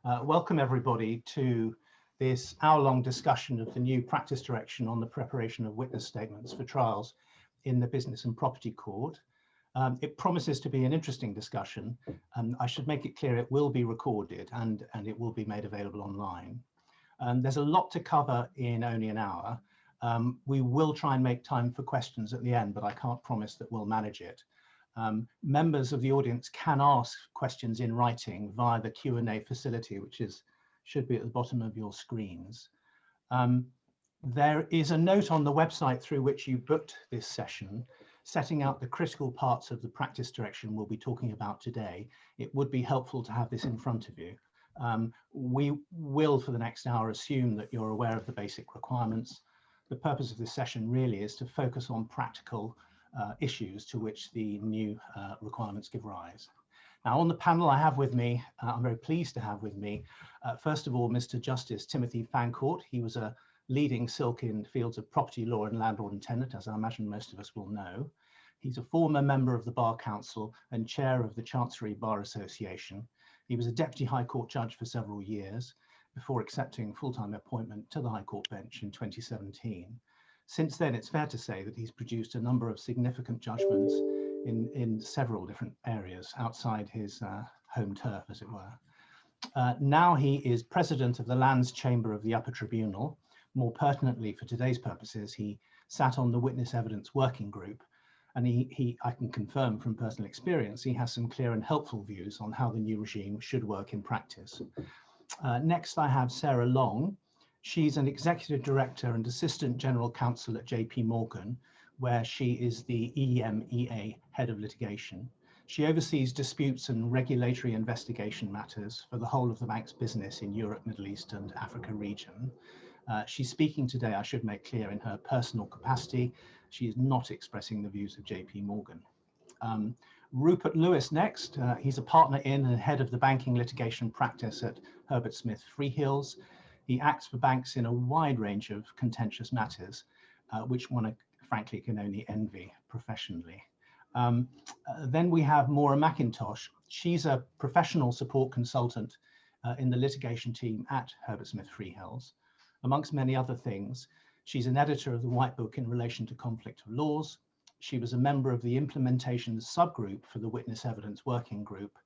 Welcome everybody to this hour-long discussion of the new practice direction on the preparation of witness statements for trials in the Business and Property Court. It promises to be an interesting discussion. I should make it clear it will be recorded and it will be made available online. There's a lot to cover in only an hour. We will try and make time for questions at the end, but I can't promise that we'll manage it. Members of the audience can ask questions in writing via the Q&A facility, which should be at the bottom of your screens. There is a note on the website through which you booked this session, setting out the critical parts of the practice direction we'll be talking about today. It would be helpful to have this in front of you. We will, for the next hour, assume that you're aware of the basic requirements. The purpose of this session really is to focus on practical issues to which the new requirements give rise. Now, on the panel I have with me, I'm very pleased to have with me, first of all, Mr. Justice Timothy Fancourt. He was a leading silk in fields of property law and landlord and tenant, as I imagine most of us will know. He's a former member of the Bar Council and chair of the Chancery Bar Association. He was a deputy High Court judge for several years before accepting full-time appointment to the High Court bench in 2017. Since then, it's fair to say that he's produced a number of significant judgments in several different areas outside his home turf, as it were. Now he is president of the Lands Chamber of the Upper Tribunal. More pertinently, for today's purposes, he sat on the Witness Evidence Working Group, and I can confirm from personal experience, he has some clear and helpful views on how the new regime should work in practice. Next, I have Sarah Long. She's an executive director and assistant general counsel at JP Morgan, where she is the EMEA head of litigation. She oversees disputes and regulatory investigation matters for the whole of the bank's business in Europe, Middle East and Africa region. She's speaking today, I should make clear, in her personal capacity. She is not expressing the views of JP Morgan. Rupert Lewis next. He's a partner in and head of the banking litigation practice at Herbert Smith Freehills. He acts for banks in a wide range of contentious matters, which one frankly can only envy professionally. Then we have Maura Macintosh. She's a professional support consultant in the litigation team at Herbert Smith Freehills. Amongst many other things, she's an editor of the White Book in relation to conflict of laws. She was a member of the implementation subgroup for the Witness Evidence Working Group.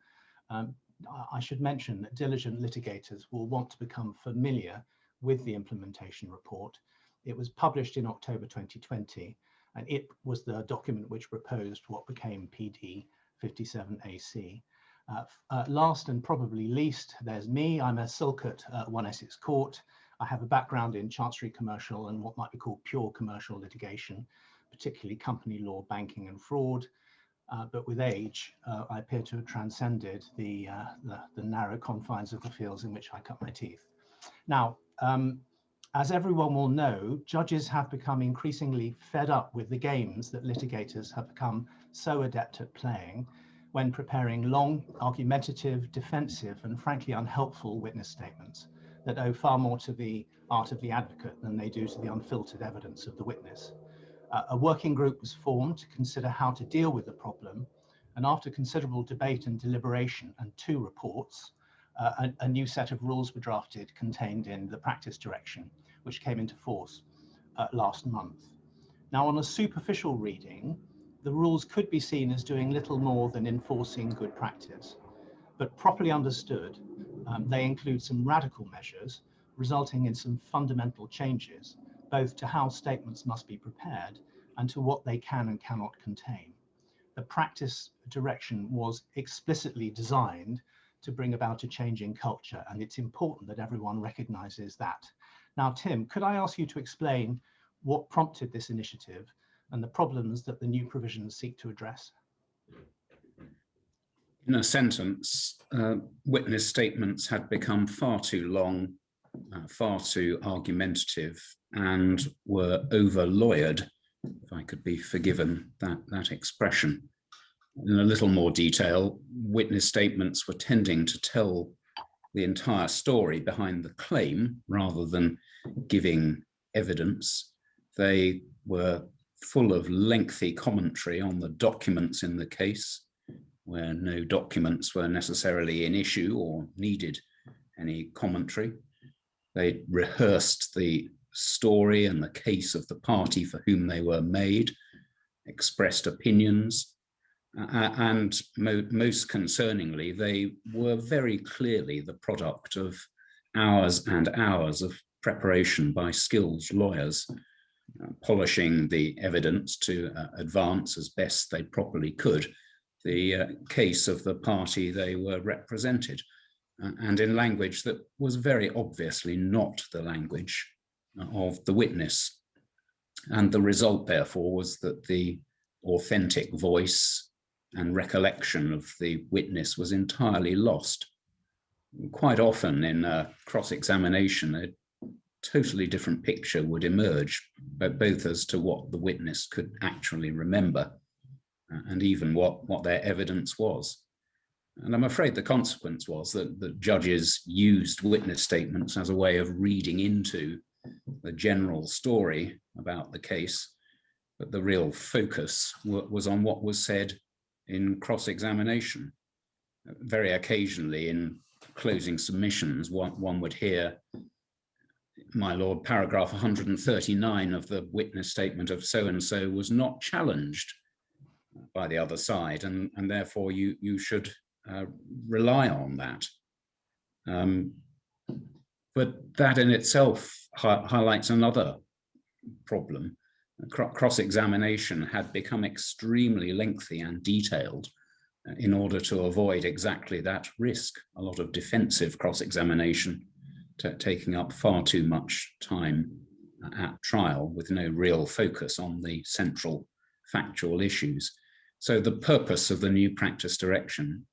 I should mention that diligent litigators will want to become familiar with the implementation report. It was published in October 2020, and it was the document which proposed what became PD 57AC. Last and probably least, there's me. I'm a silk at 1 Essex Court. I have a background in chancery commercial and what might be called pure commercial litigation, particularly company law, banking and fraud. But with age, I appear to have transcended the narrow confines of the fields in which I cut my teeth. Now, as everyone will know, judges have become increasingly fed up with the games that litigators have become so adept at playing when preparing long, argumentative, defensive, and frankly unhelpful witness statements that owe far more to the art of the advocate than they do to the unfiltered evidence of the witness. A working group was formed to consider how to deal with the problem, and after considerable debate and deliberation and 2 reports, a new set of rules were drafted contained in the practice direction, which came into force last month. Now, on a superficial reading, the rules could be seen as doing little more than enforcing good practice, but properly understood, they include some radical measures resulting in some fundamental changes, both to how statements must be prepared and to what they can and cannot contain. The practice direction was explicitly designed to bring about a change in culture, and it's important that everyone recognizes that. Now, Tim, could I ask you to explain what prompted this initiative and the problems that the new provisions seek to address? In a sentence, witness statements had become far too long, far too argumentative, and were over-lawyered, if I could be forgiven that expression. In a little more detail, witness statements were tending to tell the entire story behind the claim rather than giving evidence. They were full of lengthy commentary on the documents in the case, where no documents were necessarily in issue or needed any commentary. They rehearsed the story and the case of the party for whom they were made, expressed opinions, and most concerningly, they were very clearly the product of hours and hours of preparation by skilled lawyers, polishing the evidence to advance as best they properly could the case of the party they were represented, and in language that was very obviously not the language of the witness. And the result, therefore, was that the authentic voice and recollection of the witness was entirely lost. Quite often in a cross-examination, a totally different picture would emerge, both as to what the witness could actually remember and even what their evidence was. And I'm afraid the consequence was that the judges used witness statements as a way of reading into the general story about the case, but the real focus was on what was said in cross-examination. Very occasionally in closing submissions, one would hear, "My lord, paragraph 139 of the witness statement of so-and-so was not challenged by the other side, and therefore you should rely on that." But that in itself highlights another problem. Cross-examination had become extremely lengthy and detailed in order to avoid exactly that risk. A lot of defensive cross-examination taking up far too much time at trial with no real focus on the central factual issues. So the purpose of the new practice direction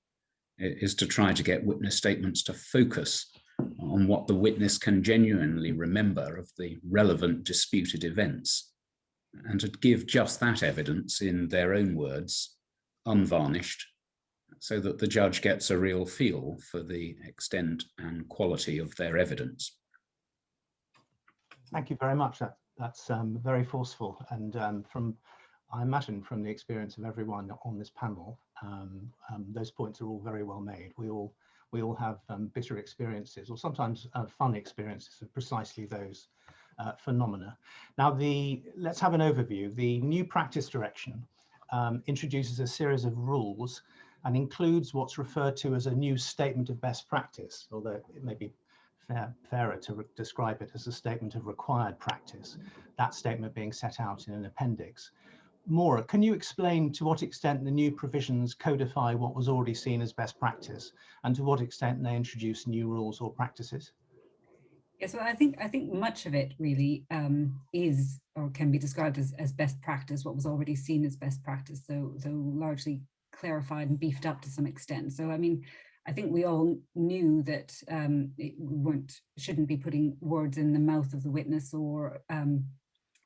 is to try to get witness statements to focus on what the witness can genuinely remember of the relevant disputed events, and to give just that evidence in their own words, unvarnished, so that the judge gets a real feel for the extent and quality of their evidence. Thank you very much. That's very forceful, and I imagine from the experience of everyone on this panel, those points are all very well made. We all have bitter experiences, or sometimes fun experiences of precisely those phenomena. Now, let's have an overview. The new practice direction introduces a series of rules and includes what's referred to as a new statement of best practice, although it may be fairer to describe it as a statement of required practice, that statement being set out in an appendix. Maura, can you explain to what extent the new provisions codify what was already seen as best practice, and to what extent they introduce new rules or practices? Yes, well, I think much of it really is or can be described as best practice, what was already seen as best practice, so largely clarified and beefed up to some extent. So, I mean, I think we all knew that shouldn't be putting words in the mouth of the witness or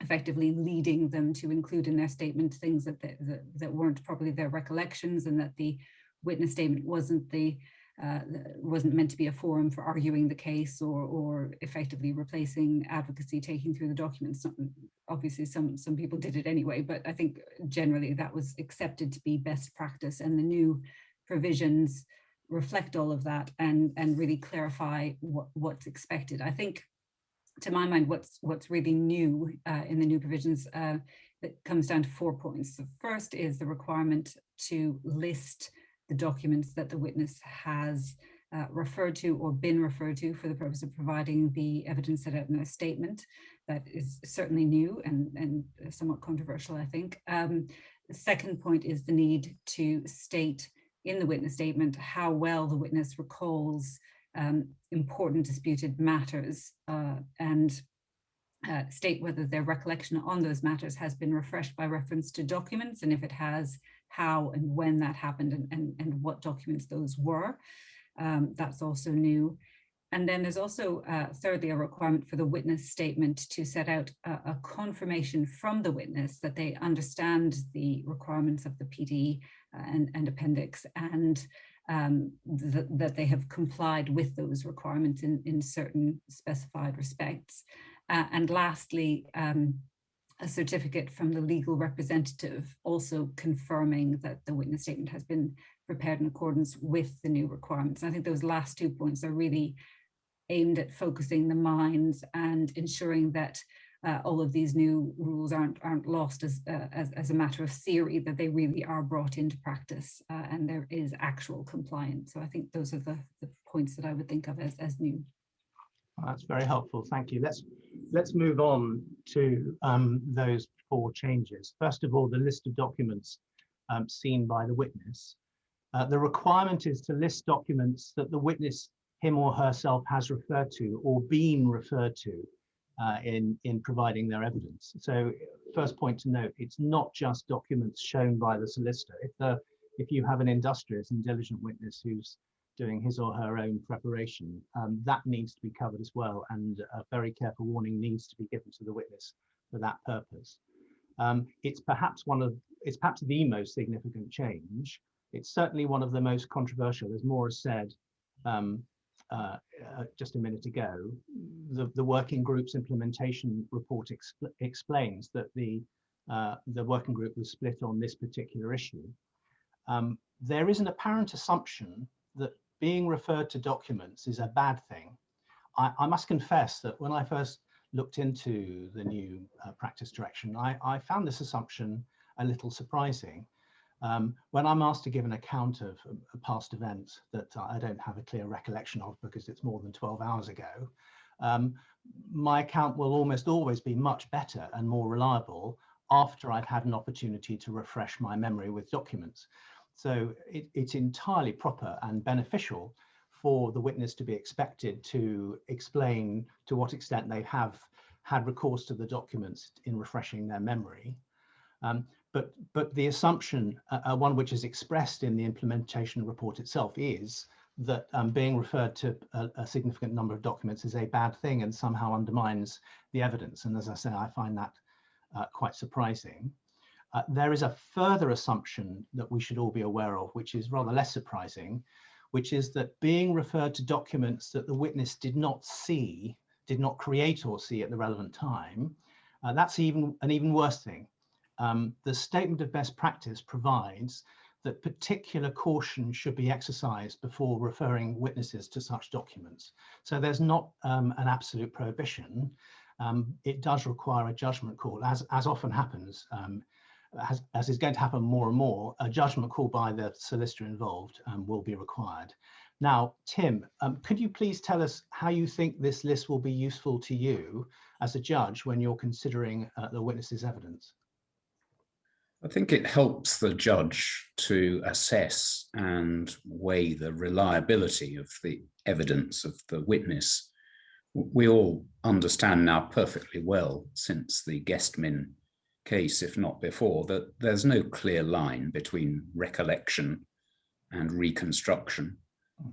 effectively leading them to include in their statement things that weren't probably their recollections, and that the witness statement wasn't meant to be a forum for arguing the case or effectively replacing advocacy taking through the documents. Obviously, some people did it anyway, but I think generally that was accepted to be best practice, and the new provisions reflect all of that and really clarify what's expected. I think, to my mind, what's really new in the new provisions that comes down to 4 points. The first is the requirement to list the documents that the witness has referred to or been referred to for the purpose of providing the evidence set out in their statement. That is certainly new and somewhat controversial, I think. The second point is the need to state in the witness statement how well the witness recalls important disputed matters and state whether their recollection on those matters has been refreshed by reference to documents, and if it has, how and when that happened and what documents those were. That's also new. And then there's also, thirdly, a requirement for the witness statement to set out a confirmation from the witness that they understand the requirements of the PD and appendix, and that they have complied with those requirements in certain specified respects. And lastly, a certificate from the legal representative also confirming that the witness statement has been prepared in accordance with the new requirements. And I think those last 2 points are really aimed at focusing the minds and ensuring that all of these new rules aren't lost as a matter of theory, that they really are brought into practice and there is actual compliance. So I think those are the points that I would think of as new. That's very helpful. Thank you. Let's move on to those 4 changes. First of all, the list of documents seen by the witness. The requirement is to list documents that the witness, him or herself, has referred to or been referred to in providing their evidence. So first point to note, it's not just documents shown by the solicitor. If you have an industrious and diligent witness who's doing his or her own preparation, that needs to be covered as well, and a very careful warning needs to be given to the witness for that purpose. It's perhaps the most significant change. It's certainly one of the most controversial, as Maura said just a minute ago. The working group's implementation report explains that the working group was split on this particular issue. There is an apparent assumption that being referred to documents is a bad thing. I must confess that when I first looked into the new practice direction, I found this assumption a little surprising. When I'm asked to give an account of a past event that I don't have a clear recollection of because it's more than 12 hours ago, my account will almost always be much better and more reliable after I've had an opportunity to refresh my memory with documents. So it's entirely proper and beneficial for the witness to be expected to explain to what extent they have had recourse to the documents in refreshing their memory. But the assumption, one which is expressed in the implementation report itself, is that being referred to a significant number of documents is a bad thing and somehow undermines the evidence. And as I say, I find that quite surprising. There is a further assumption that we should all be aware of, which is rather less surprising, which is that being referred to documents that the witness did not create or see at the relevant time, that's an even worse thing. The statement of best practice provides that particular caution should be exercised before referring witnesses to such documents. So there's not an absolute prohibition. It does require a judgment call, as often happens, as is going to happen more and more. A judgment call by the solicitor involved will be required. Now, Tim, could you please tell us how you think this list will be useful to you as a judge when you're considering the witness's evidence? I think it helps the judge to assess and weigh the reliability of the evidence of the witness. We all understand now perfectly well, since the Guestmin case, if not before, that there's no clear line between recollection and reconstruction.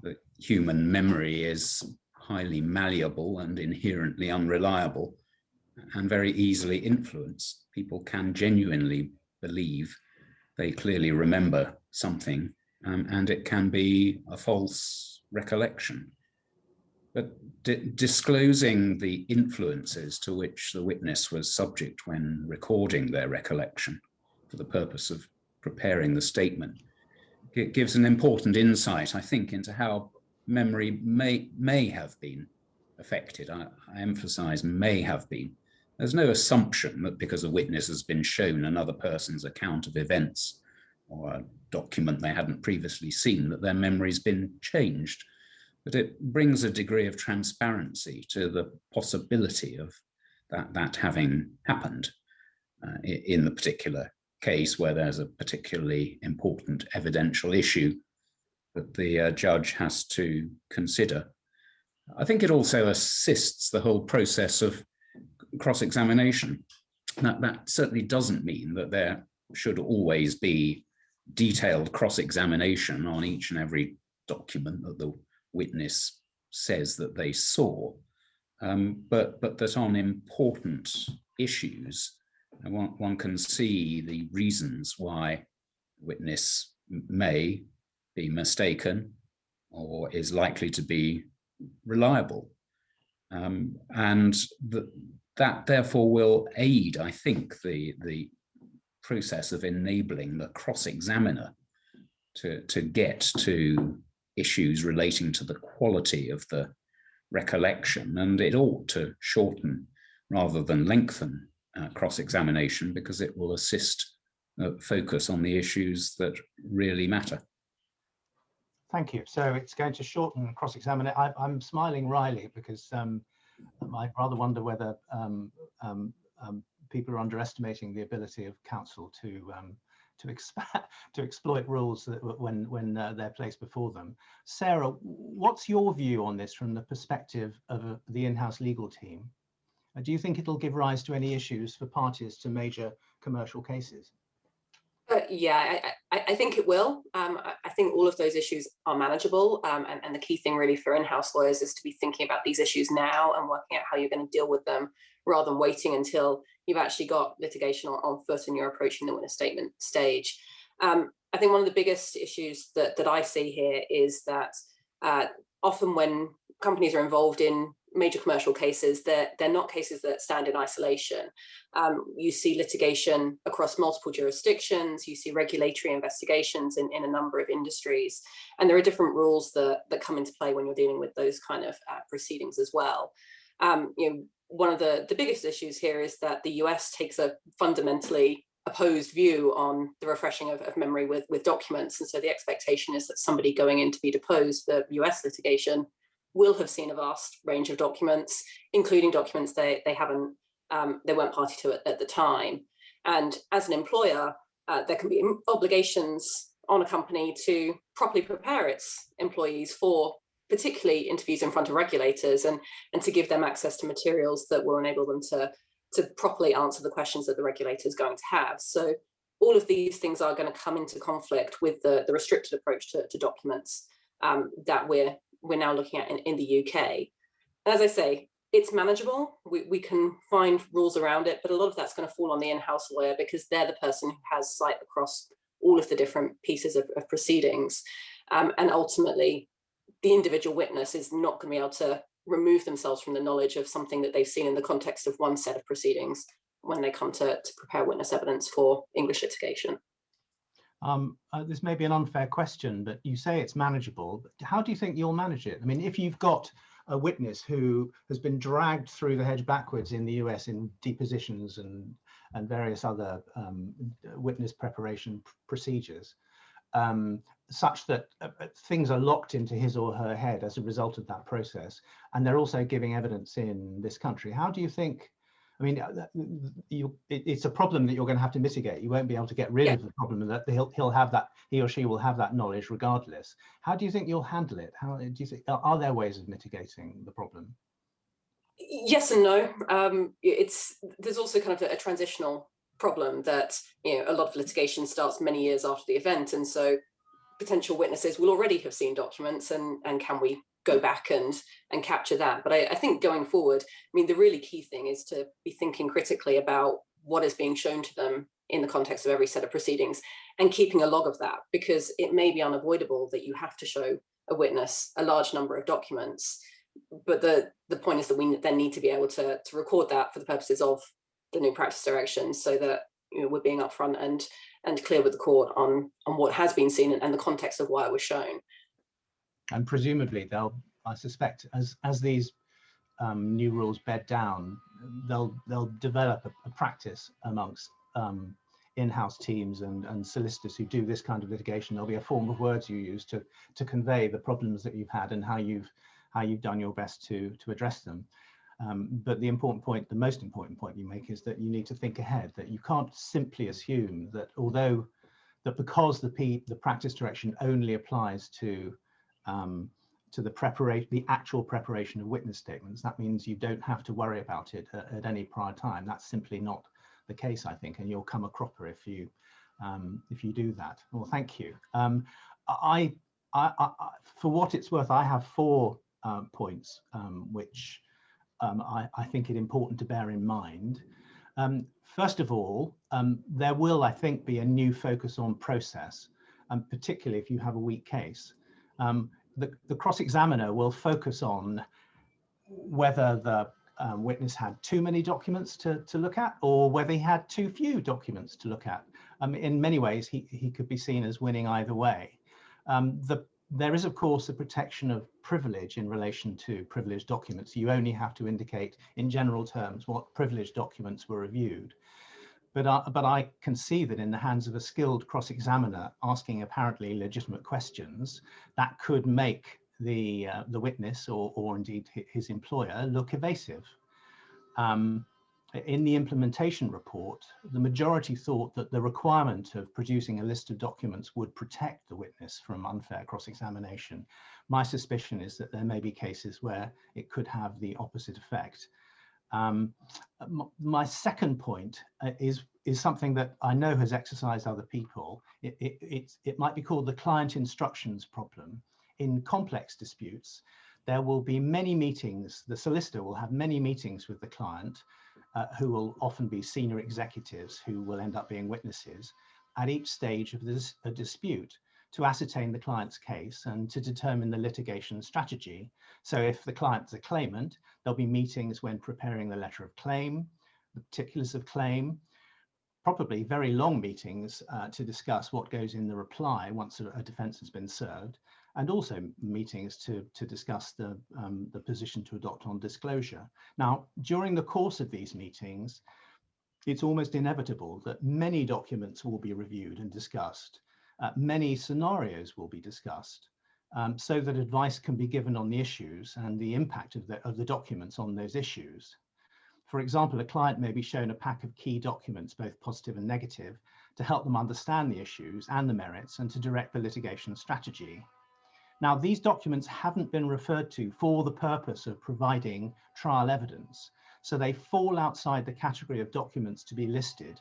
That human memory is highly malleable and inherently unreliable and very easily influenced. People can genuinely believe they clearly remember something, and it can be a false recollection. But disclosing the influences to which the witness was subject when recording their recollection for the purpose of preparing the statement, it gives an important insight, I think, into how memory may have been affected. I emphasize may have been. There's no assumption that because a witness has been shown another person's account of events or a document they hadn't previously seen, that their memory's been changed. But it brings a degree of transparency to the possibility of that having happened in the particular case where there's a particularly important evidential issue that the judge has to consider. I think it also assists the whole process of cross-examination. That certainly doesn't mean that there should always be detailed cross-examination on each and every document that the witness says that they saw, but that on important issues, one can see the reasons why the witness may be mistaken or is likely to be reliable. And that therefore will aid, I think, the process of enabling the cross-examiner to get to issues relating to the quality of the recollection, and it ought to shorten rather than lengthen cross-examination, because it will assist focus on the issues that really matter. Thank you. So it's going to shorten cross-examination. I'm smiling wryly because I rather wonder whether people are underestimating the ability of counsel to exploit rules that when they're placed before them. Sarah, what's your view on this from the perspective of the in-house legal team? Do you think it'll give rise to any issues for parties to major commercial cases? Yeah, I think it will. I think all of those issues are manageable. And the key thing really for in-house lawyers is to be thinking about these issues now and working out how you're going to deal with them, rather than waiting until you've actually got litigation on foot and you're approaching the witness statement stage. I think one of the biggest issues that I see here is that often when companies are involved in major commercial cases, they're not cases that stand in isolation. You see litigation across multiple jurisdictions, you see regulatory investigations in a number of industries, and there are different rules that come into play when you're dealing with those kind of proceedings as well. One of the biggest issues here is that the US takes a fundamentally opposed view on the refreshing of memory with documents, and so the expectation is that somebody going in to be deposed for US litigation will have seen a vast range of documents, including documents they weren't party to at the time. And as an employer, there can be obligations on a company to properly prepare its employees for particularly interviews in front of regulators, and to give them access to materials that will enable them to properly answer the questions that the regulator is going to have. So all of these things are going to come into conflict with the restricted approach to documents that we're now looking at in the UK. And as I say, it's manageable. We can find rules around it, but a lot of that's going to fall on the in-house lawyer, because they're the person who has sight across all of the different pieces of proceedings. And ultimately, the individual witness is not going to be able to remove themselves from the knowledge of something that they've seen in the context of one set of proceedings when they come to prepare witness evidence for English litigation. This may be an unfair question, but you say it's manageable. How do you think you'll manage it? I mean, if you've got a witness who has been dragged through the hedge backwards in the US in depositions and various other witness preparation procedures, such that things are locked into his or her head as a result of that process, and they're also giving evidence in this country, how do you think? I mean, it's a problem that you're going to have to mitigate. You won't be able to get rid of the problem that he'll have that, he or she will have that knowledge regardless. How do you think you'll handle it? How do you think, are there ways of mitigating the problem? Yes and no. There's also kind of a transitional problem that, a lot of litigation starts many years after the event, and so potential witnesses will already have seen documents, and can we go back and capture that? But I think going forward, I mean, the really key thing is to be thinking critically about what is being shown to them in the context of every set of proceedings, and keeping a log of that, because it may be unavoidable that you have to show a witness a large number of documents. But the point is that we then need to be able to record that for the purposes of the new practice direction, so that we're being upfront and clear with the court on what has been seen and the context of why it was shown. And presumably I suspect, as these new rules bed down, they'll develop a practice amongst in-house teams and solicitors who do this kind of litigation. There'll be a form of words you use to convey the problems that you've had and how you've done your best to address them. But the most important point you make is that you need to think ahead, that you can't simply assume that because the practice direction only applies to the actual preparation of witness statements, that means you don't have to worry about it at any prior time. That's simply not the case, I think, and you'll come a cropper if you do that. Well, thank you. I for what it's worth, I have 4 points which I think it important to bear in mind. First of all, there will, I think, be a new focus on process, particularly if you have a weak case. The cross-examiner will focus on whether the witness had too many documents to look at, or whether he had too few documents to look at. In many ways, he could be seen as winning either way. There is, of course, a protection of privilege in relation to privileged documents. You only have to indicate in general terms what privileged documents were reviewed. But I can see that in the hands of a skilled cross-examiner asking apparently legitimate questions, that could make the witness or indeed his employer look evasive. In the implementation report, the majority thought that the requirement of producing a list of documents would protect the witness from unfair cross-examination. My suspicion is that there may be cases where it could have the opposite effect. My second point is something that I know has exercised other people. It might be called the client instructions problem. In complex disputes, there will be many meetings. The solicitor will have many meetings with the client, who will often be senior executives who will end up being witnesses at each stage of a dispute to ascertain the client's case and to determine the litigation strategy. So if the client's a claimant, there'll be meetings when preparing the letter of claim, the particulars of claim, probably very long meetings to discuss what goes in the reply once a defense has been served, and also meetings to discuss the position to adopt on disclosure. Now, during the course of these meetings, it's almost inevitable that many documents will be reviewed and discussed. Many scenarios will be discussed, so that advice can be given on the issues and the impact of the documents on those issues. For example, a client may be shown a pack of key documents, both positive and negative, to help them understand the issues and the merits and to direct the litigation strategy. Now, these documents haven't been referred to for the purpose of providing trial evidence, so they fall outside the category of documents to be listed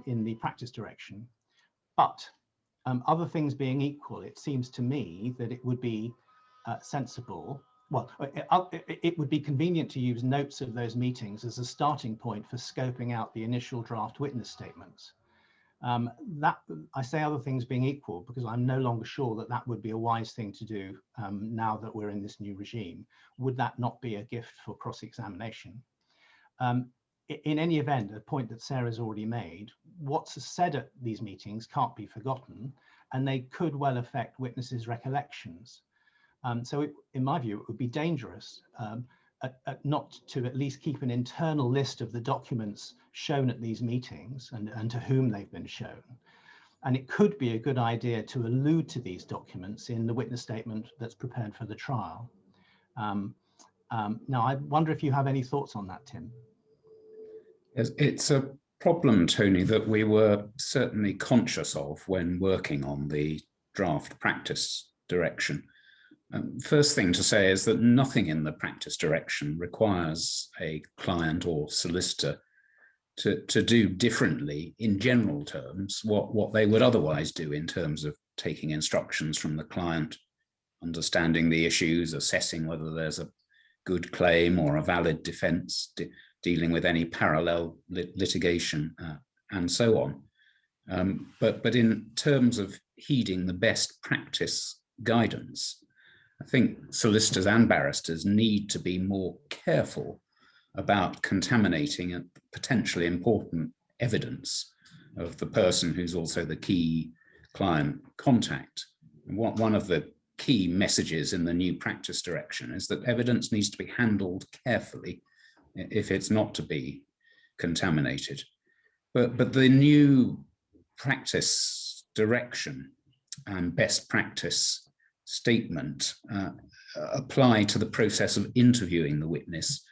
in the practice direction. But other things being equal, it seems to me that it would be sensible, well, it would be convenient to use notes of those meetings as a starting point for scoping out the initial draft witness statements. That, I say other things being equal because I'm no longer sure that that would be a wise thing to do now that we're in this new regime. Would that not be a gift for cross-examination? In any event, a point that Sarah's already made, what's said at these meetings can't be forgotten, and they could well affect witnesses' recollections. So in my view, it would be dangerous not to at least keep an internal list of the documents shown at these meetings and to whom they've been shown. And it could be a good idea to allude to these documents in the witness statement that's prepared for the trial. Now, I wonder if you have any thoughts on that, Tim. Yes, it's a problem, Tony, that we were certainly conscious of when working on the draft practice direction. First thing to say is that nothing in the practice direction requires a client or solicitor to do differently in general terms what they would otherwise do in terms of taking instructions from the client, understanding the issues, assessing whether there's a good claim or a valid defense, dealing with any parallel litigation, and so on. But in terms of heeding the best practice guidance, I think solicitors and barristers need to be more careful about contaminating a potentially important evidence of the person who's also the key client contact. And one of the key messages in the new practice direction is that evidence needs to be handled carefully if it's not to be contaminated. But the new practice direction and best practice statement apply to the process of interviewing the witness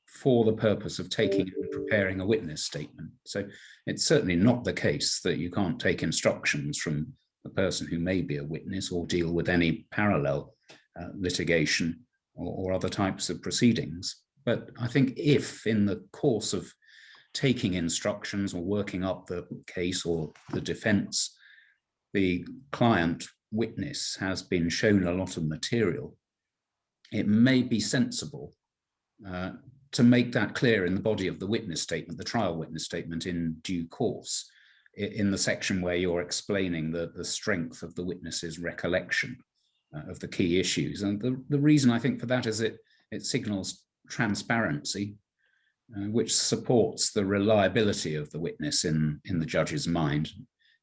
for the purpose of taking and preparing a witness statement. So it's certainly not the case that you can't take instructions from the person who may be a witness or deal with any parallel litigation or other types of proceedings. But I think if in the course of taking instructions or working up the case or the defense, the client witness has been shown a lot of material, it may be sensible to make that clear in the body of the witness statement, the trial witness statement in due course, in the section where you're explaining the strength of the witness's recollection of the key issues. And the reason I think for that is it signals transparency, which supports the reliability of the witness in the judge's mind.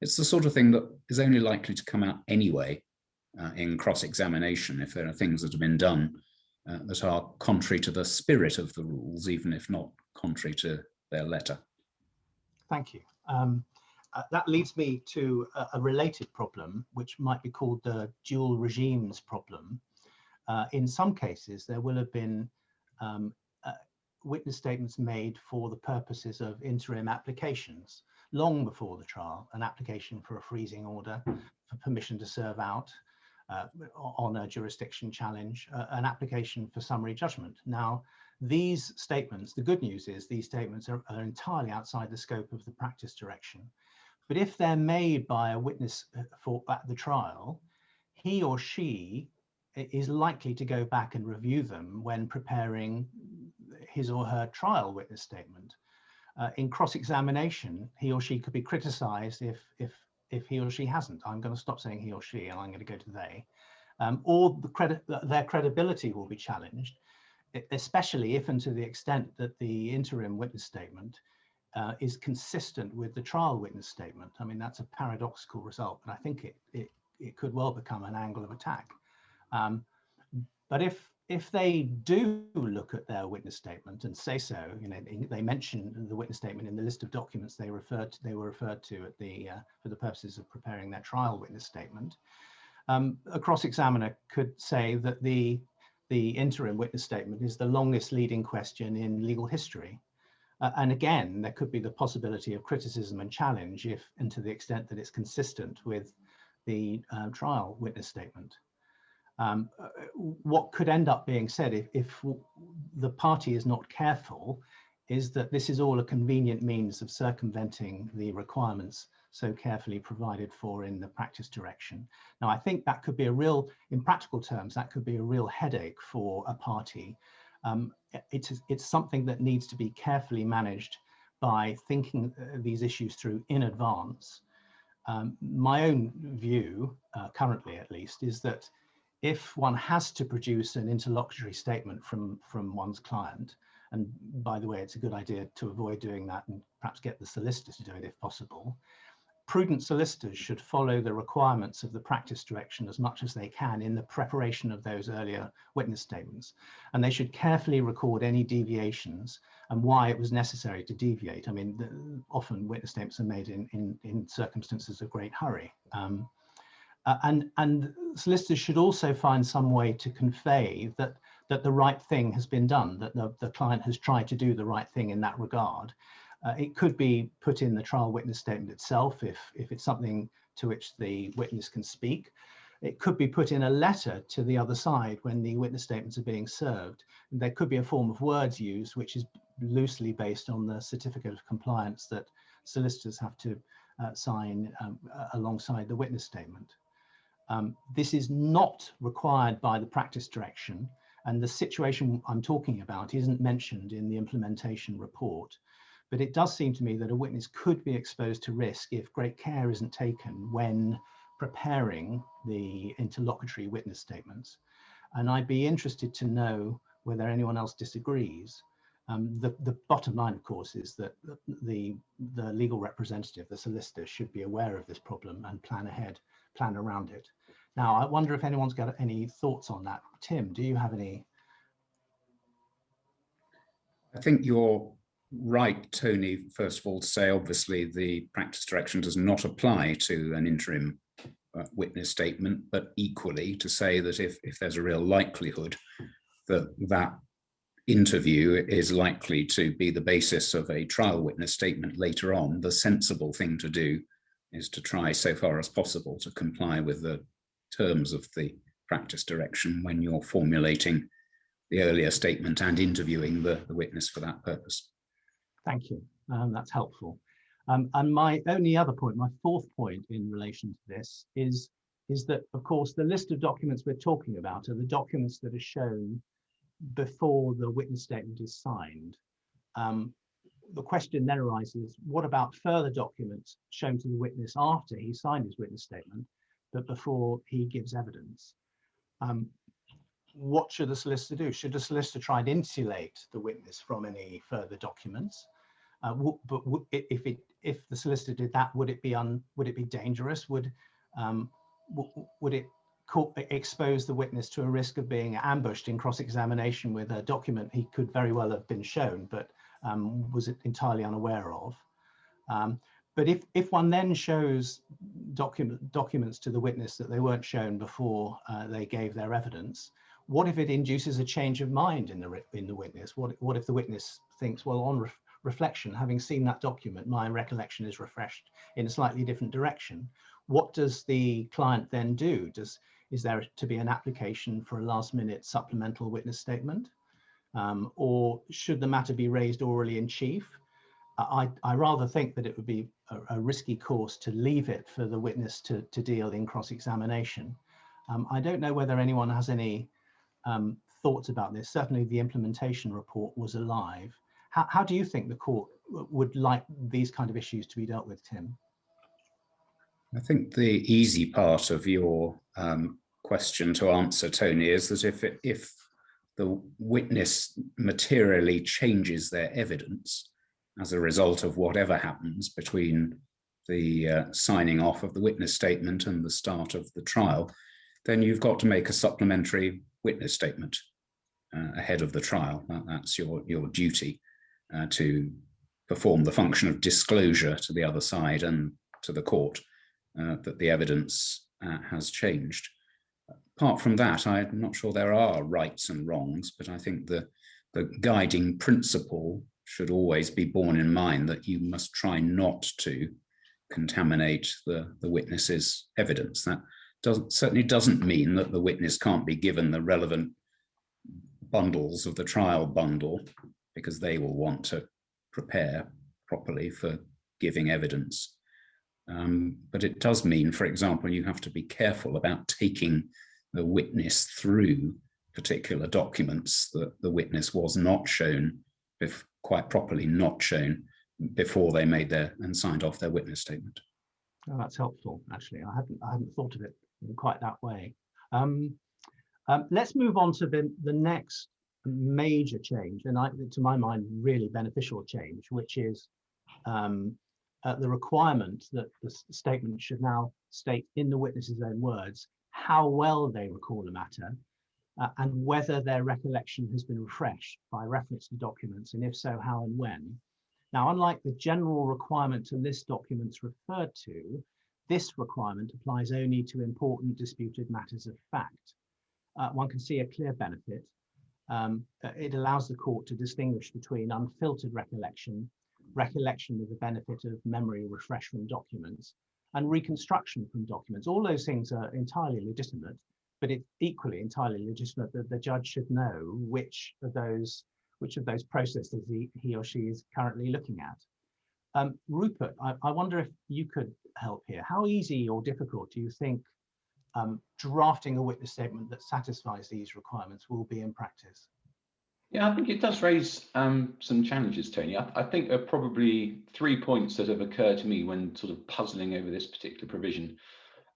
It's the sort of thing that is only likely to come out anyway in cross-examination if there are things that have been done that are contrary to the spirit of the rules, even if not contrary to their letter. Thank you. That leads me to a related problem, which might be called the dual regimes problem. In some cases, there will have been witness statements made for the purposes of interim applications long before the trial, an application for a freezing order, for permission to serve out on a jurisdiction challenge, an application for summary judgment. Now, these statements, the good news is these statements are entirely outside the scope of the practice direction. But if they're made by a witness at the trial, he or she is likely to go back and review them when preparing his or her trial witness statement. In cross-examination, he or she could be criticized if he or she hasn't. I'm going to stop saying he or she and I'm going to go to they. Or their credibility will be challenged, especially if and to the extent that the interim witness statement is consistent with the trial witness statement. I mean, that's a paradoxical result, but I think it could well become an angle of attack. But if they do look at their witness statement and say so, you know, they mention the witness statement in the list of documents they were referred to at the for the purposes of preparing their trial witness statement, a cross-examiner could say that the interim witness statement is the longest leading question in legal history. And again, there could be the possibility of criticism and challenge if and to the extent that it's consistent with the trial witness statement. What could end up being said if the party is not careful is that this is all a convenient means of circumventing the requirements so carefully provided for in the practice direction. Now, I think that could be in practical terms, that could be a real headache for a party. It's something that needs to be carefully managed by thinking these issues through in advance. My own view, currently at least, is that if one has to produce an interlocutory statement from one's client, and by the way, it's a good idea to avoid doing that and perhaps get the solicitor to do it if possible, prudent solicitors should follow the requirements of the practice direction as much as they can in the preparation of those earlier witness statements. And they should carefully record any deviations and why it was necessary to deviate. I mean, often witness statements are made in circumstances of great hurry. And solicitors should also find some way to convey that the right thing has been done, that the client has tried to do the right thing in that regard. It could be put in the trial witness statement itself if it's something to which the witness can speak. It could be put in a letter to the other side when the witness statements are being served. There could be a form of words used which is loosely based on the certificate of compliance that solicitors have to sign alongside the witness statement. This is not required by the practice direction, and the situation I'm talking about isn't mentioned in the implementation report. But it does seem to me that a witness could be exposed to risk if great care isn't taken when preparing the interlocutory witness statements. And I'd be interested to know whether anyone else disagrees. The bottom line, of course, is that the legal representative, the solicitor, should be aware of this problem and plan ahead, plan around it. Now, I wonder if anyone's got any thoughts on that. Tim, do you have any? I think you're right, Tony, first of all, to say obviously the practice direction does not apply to an interim witness statement, but equally to say that if there's a real likelihood that that interview is likely to be the basis of a trial witness statement later on, the sensible thing to do is to try so far as possible to comply with the terms of the practice direction when you're formulating the earlier statement and interviewing the witness for that purpose. Thank you. That's helpful. And my only other point, my fourth point in relation to this is that, of course, the list of documents we're talking about are the documents that are shown before the witness statement is signed. The question then arises, what about further documents shown to the witness after he signed his witness statement, but before he gives evidence? What should the solicitor do? Should the solicitor try and insulate the witness from any further documents? But if the solicitor did that, would it be dangerous? Would it expose the witness to a risk of being ambushed in cross-examination with a document he could very well have been shown, but was entirely unaware of. But if one then shows documents to the witness that they weren't shown before they gave their evidence, what if it induces a change of mind in the witness? What if the witness thinks, well, on reflection, having seen that document, my recollection is refreshed in a slightly different direction? What does the client then do? Is there to be an application for a last-minute supplemental witness statement? Or should the matter be raised orally in chief? I rather think that it would be a risky course to leave it for the witness to deal in cross-examination. I don't know whether anyone has any thoughts about this. Certainly the implementation report was alive. How do you think the court would like these kind of issues to be dealt with, Tim? I think the easy part of your question to answer, Tony, is that if the witness materially changes their evidence as a result of whatever happens between the signing off of the witness statement and the start of the trial, then you've got to make a supplementary witness statement ahead of the trial. That's your duty to perform the function of disclosure to the other side and to the court that the evidence has changed. Apart from that, I'm not sure there are rights and wrongs, but I think the guiding principle should always be borne in mind that you must try not to contaminate the witness's evidence. That certainly doesn't mean that the witness can't be given the relevant bundles of the trial bundle, because they will want to prepare properly for giving evidence. But it does mean, for example, you have to be careful about taking the witness through particular documents that the witness was not shown, quite properly not shown, before they made and signed off their witness statement. Oh, that's helpful, actually. I hadn't thought of it in quite that way. Let's move on to the next major change, and to my mind, really beneficial change, which is the requirement that the statement should now state in the witness's own words how well they recall a matter and whether their recollection has been refreshed by reference to documents, and if so, how and when. Now, unlike the general requirement to list documents referred to, this requirement applies only to important disputed matters of fact. One can see a clear benefit. It allows the court to distinguish between unfiltered recollection with the benefit of memory refresh from documents, and reconstruction from documents. All those things are entirely legitimate, but it's equally entirely legitimate that the judge should know which of those processes he or she is currently looking at. Rupert, I wonder if you could help here. How easy or difficult do you think drafting a witness statement that satisfies these requirements will be in practice? Yeah, I think it does raise some challenges, Tony. I think there are probably 3 points that have occurred to me when sort of puzzling over this particular provision.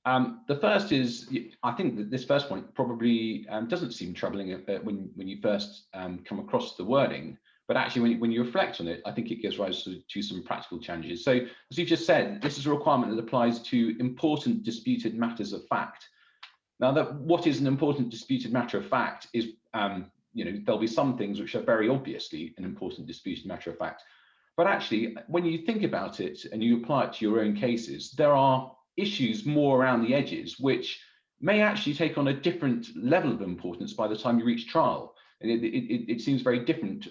The first is, I think that this first point probably doesn't seem troubling when you first come across the wording, but actually when you reflect on it, I think it gives rise to some practical challenges. So as you've just said, this is a requirement that applies to important disputed matters of fact. Now, what is an important disputed matter of fact is, there'll be some things which are very obviously an important disputed matter of fact. But actually, when you think about it and you apply it to your own cases, there are issues more around the edges which may actually take on a different level of importance by the time you reach trial. It seems very different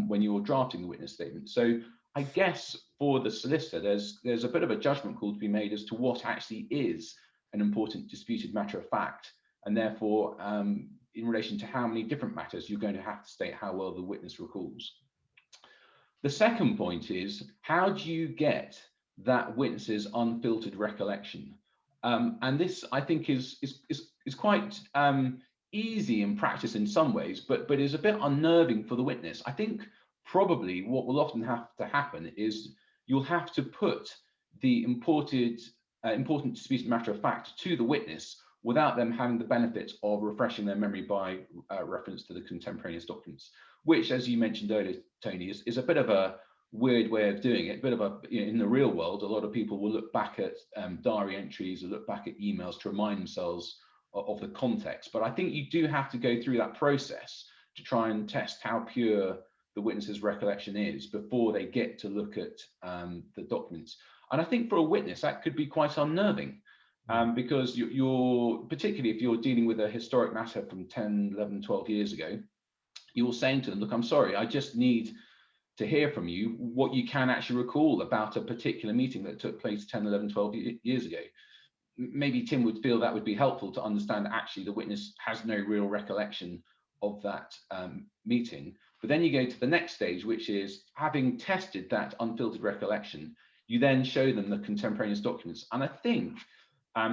when you're drafting the witness statement. So I guess for the solicitor, there's a bit of a judgment call to be made as to what actually is an important disputed matter of fact, and therefore in relation to how many different matters you're going to have to state how well the witness recalls. The second point is, how do you get that witness's unfiltered recollection? And this, I think, is quite easy in practice in some ways, but is a bit unnerving for the witness. I think probably what will often have to happen is you'll have to put the important disputed matter of fact to the witness without them having the benefit of refreshing their memory by reference to the contemporaneous documents, which, as you mentioned earlier, Tony, is a bit of a weird way of doing it. In the real world, a lot of people will look back at diary entries or look back at emails to remind themselves of the context. But I think you do have to go through that process to try and test how pure the witness's recollection is before they get to look at the documents. And I think for a witness, that could be quite unnerving, because you're, particularly if you're dealing with a historic matter from 10, 11, 12 years ago, you're saying to them, look, I'm sorry, I just need to hear from you what you can actually recall about a particular meeting that took place 10, 11, 12 years ago. Maybe Tim would feel that would be helpful to understand that actually the witness has no real recollection of that meeting. But then you go to the next stage, which is having tested that unfiltered recollection, you then show them the contemporaneous documents. And I think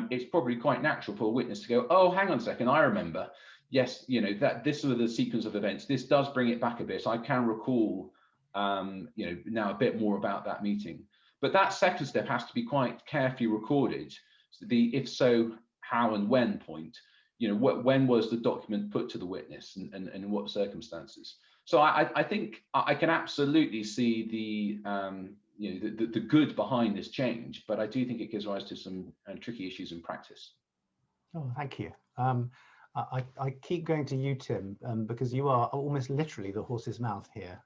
it's probably quite natural for a witness to go, oh, hang on a second, I remember. Yes, you know, that this was the sequence of events. This does bring it back a bit. I can recall, you know, now a bit more about that meeting. But that second step has to be quite carefully recorded. So the if so, how and when point, you know, when was the document put to the witness and in what circumstances? So I think I can absolutely see the, you know, the good behind this change, but I do think it gives rise to some tricky issues in practice. Oh, thank you. I keep going to you, Tim, because you are almost literally the horse's mouth here.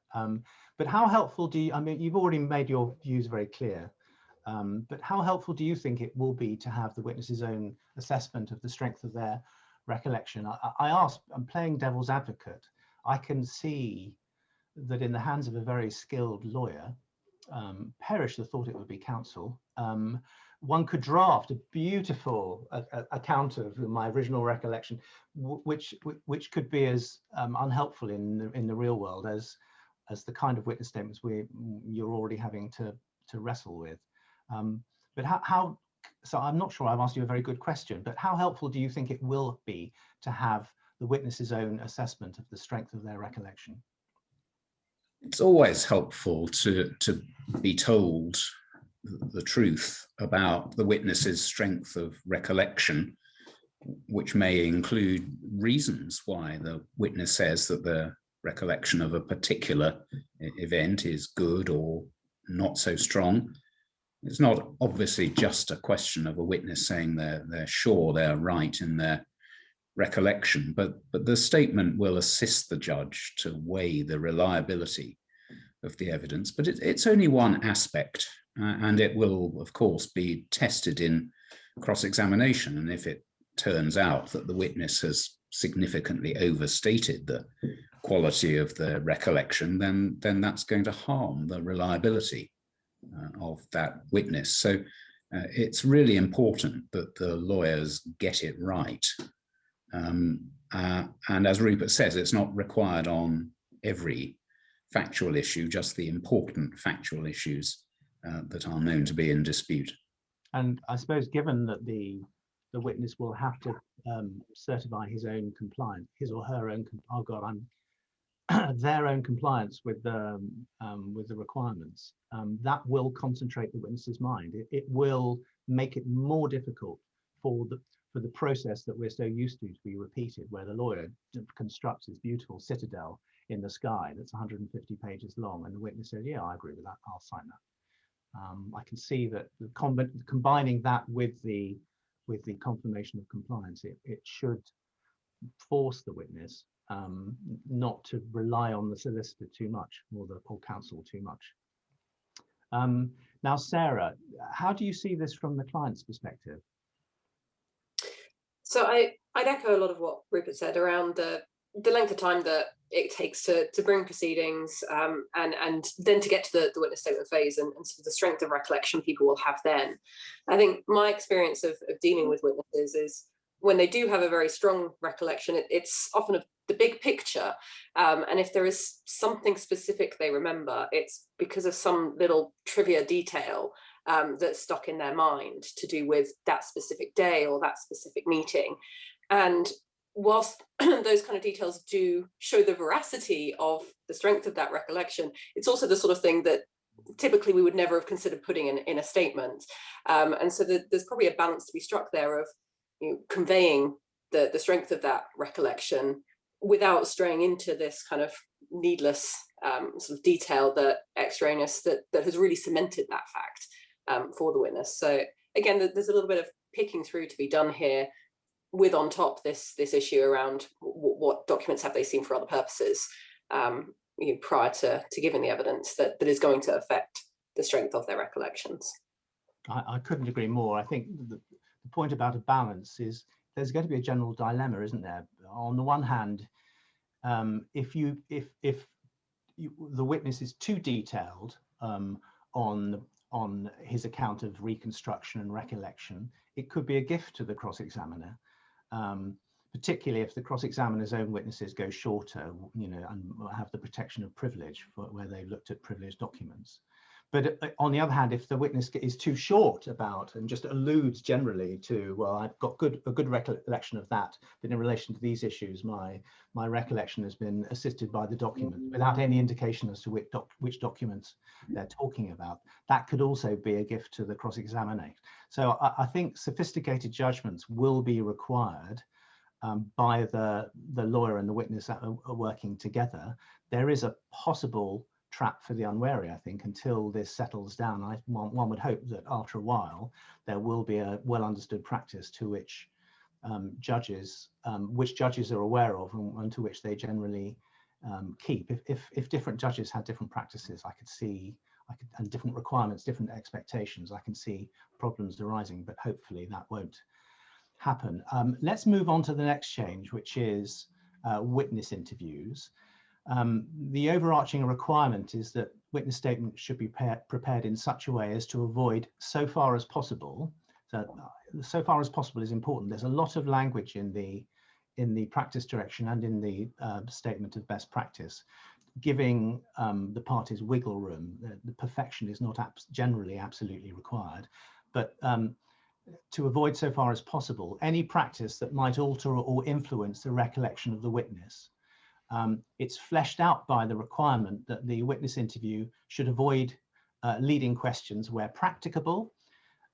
But how helpful do you, I mean, you've already made your views very clear, but how helpful do you think it will be to have the witness's own assessment of the strength of their recollection? I ask, I'm playing devil's advocate. I can see that in the hands of a very skilled lawyer, perish the thought it would be counsel, one could draft a beautiful account of my original recollection, which could be as unhelpful in the real world as the kind of witness statements you're already having to wrestle with. But how? So I'm not sure I've asked you a very good question, but how helpful do you think it will be to have the witness's own assessment of the strength of their recollection? It's always helpful to be told the truth about the witness's strength of recollection, which may include reasons why the witness says that the recollection of a particular event is good or not so strong. It's not obviously just a question of a witness saying they're sure they're right in their recollection, but the statement will assist the judge to weigh the reliability of the evidence. But it's only one aspect, and it will, of course, be tested in cross-examination. And if it turns out that the witness has significantly overstated the quality of the recollection, then that's going to harm the reliability of that witness. So it's really important that the lawyers get it right. And as Rupert says, it's not required on every factual issue, just the important factual issues that are known to be in dispute. And I suppose, given that the witness will have to certify his own compliance, his or her own, oh God, their own compliance with the requirements, that will concentrate the witness's mind. It will make it more difficult for the process that we're so used to be repeated, where the lawyer constructs his beautiful citadel in the sky that's 150 pages long, and the witness says, yeah, I agree with that, I'll sign that. I can see that combining that with the confirmation of compliance, it should force the witness not to rely on the solicitor too much, or counsel too much. Now, Sarah, how do you see this from the client's perspective? So I'd echo a lot of what Rupert said around the length of time that it takes to bring proceedings, and then to get to the witness statement phase, and sort of the strength of recollection people will have then. I think my experience of dealing with witnesses is when they do have a very strong recollection, it's often of the big picture. And if there is something specific they remember, it's because of some little trivia detail that's stuck in their mind to do with that specific day or that specific meeting. And whilst those kind of details do show the veracity of the strength of that recollection, it's also the sort of thing that typically we would never have considered putting in a statement. And so there's probably a balance to be struck there of, you know, conveying the strength of that recollection without straying into this kind of needless sort of detail that extraneous that has really cemented that fact for the witness. So again, there's a little bit of picking through to be done here. with on top this issue around what documents have they seen for other purposes, prior to giving the evidence that is going to affect the strength of their recollections. I couldn't agree more. I think the point about a balance is there's going to be a general dilemma, isn't there? On the one hand, if the witness is too detailed on his account of reconstruction and recollection, it could be a gift to the cross-examiner, particularly if the cross-examiner's own witnesses go shorter, and have the protection of privilege where they've looked at privileged documents. But on the other hand, if the witness is too short about and just alludes generally to, well, I've got a good recollection of that, but in relation to these issues, my recollection has been assisted by the document without any indication as to which documents they're talking about, that could also be a gift to the cross-examiner. So I think sophisticated judgments will be required by the lawyer and the witness that are working together. There is a possible trap for the unwary, I think, until this settles down. One would hope that after a while there will be a well understood practice to which judges are aware of and to which they generally keep. If different judges had different practices, and different requirements, different expectations, I can see problems arising, but hopefully that won't happen. Let's move on to the next change, which is witness interviews. The overarching requirement is that witness statements should be prepared in such a way as to avoid so far as possible. So far as possible is important. There's a lot of language in the practice direction and in the statement of best practice, giving the parties wiggle room. The perfection is not generally absolutely required, but to avoid so far as possible any practice that might alter or influence the recollection of the witness. It's fleshed out by the requirement that the witness interview should avoid leading questions where practicable,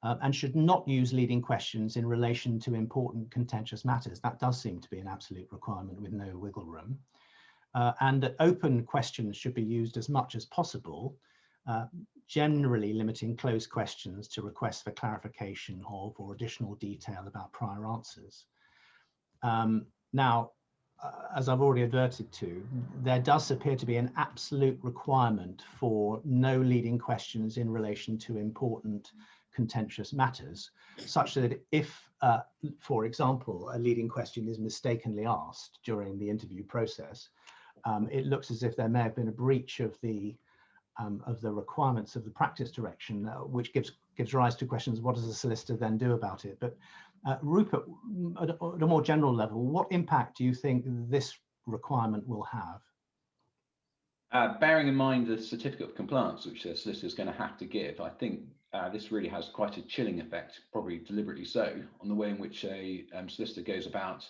and should not use leading questions in relation to important contentious matters. That does seem to be an absolute requirement with no wiggle room. And that open questions should be used as much as possible, generally limiting closed questions to requests for clarification of or additional detail about prior answers. Now, as I've already adverted to, there does appear to be an absolute requirement for no leading questions in relation to important contentious matters, such that if, for example, a leading question is mistakenly asked during the interview process, it looks as if there may have been a breach of the requirements of the practice direction, which gives rise to questions: what does the solicitor then do about it? But Rupert, at a more general level, what impact do you think this requirement will have? Bearing in mind the certificate of compliance, which the solicitor is going to have to give, I think this really has quite a chilling effect, probably deliberately so, on the way in which a solicitor goes about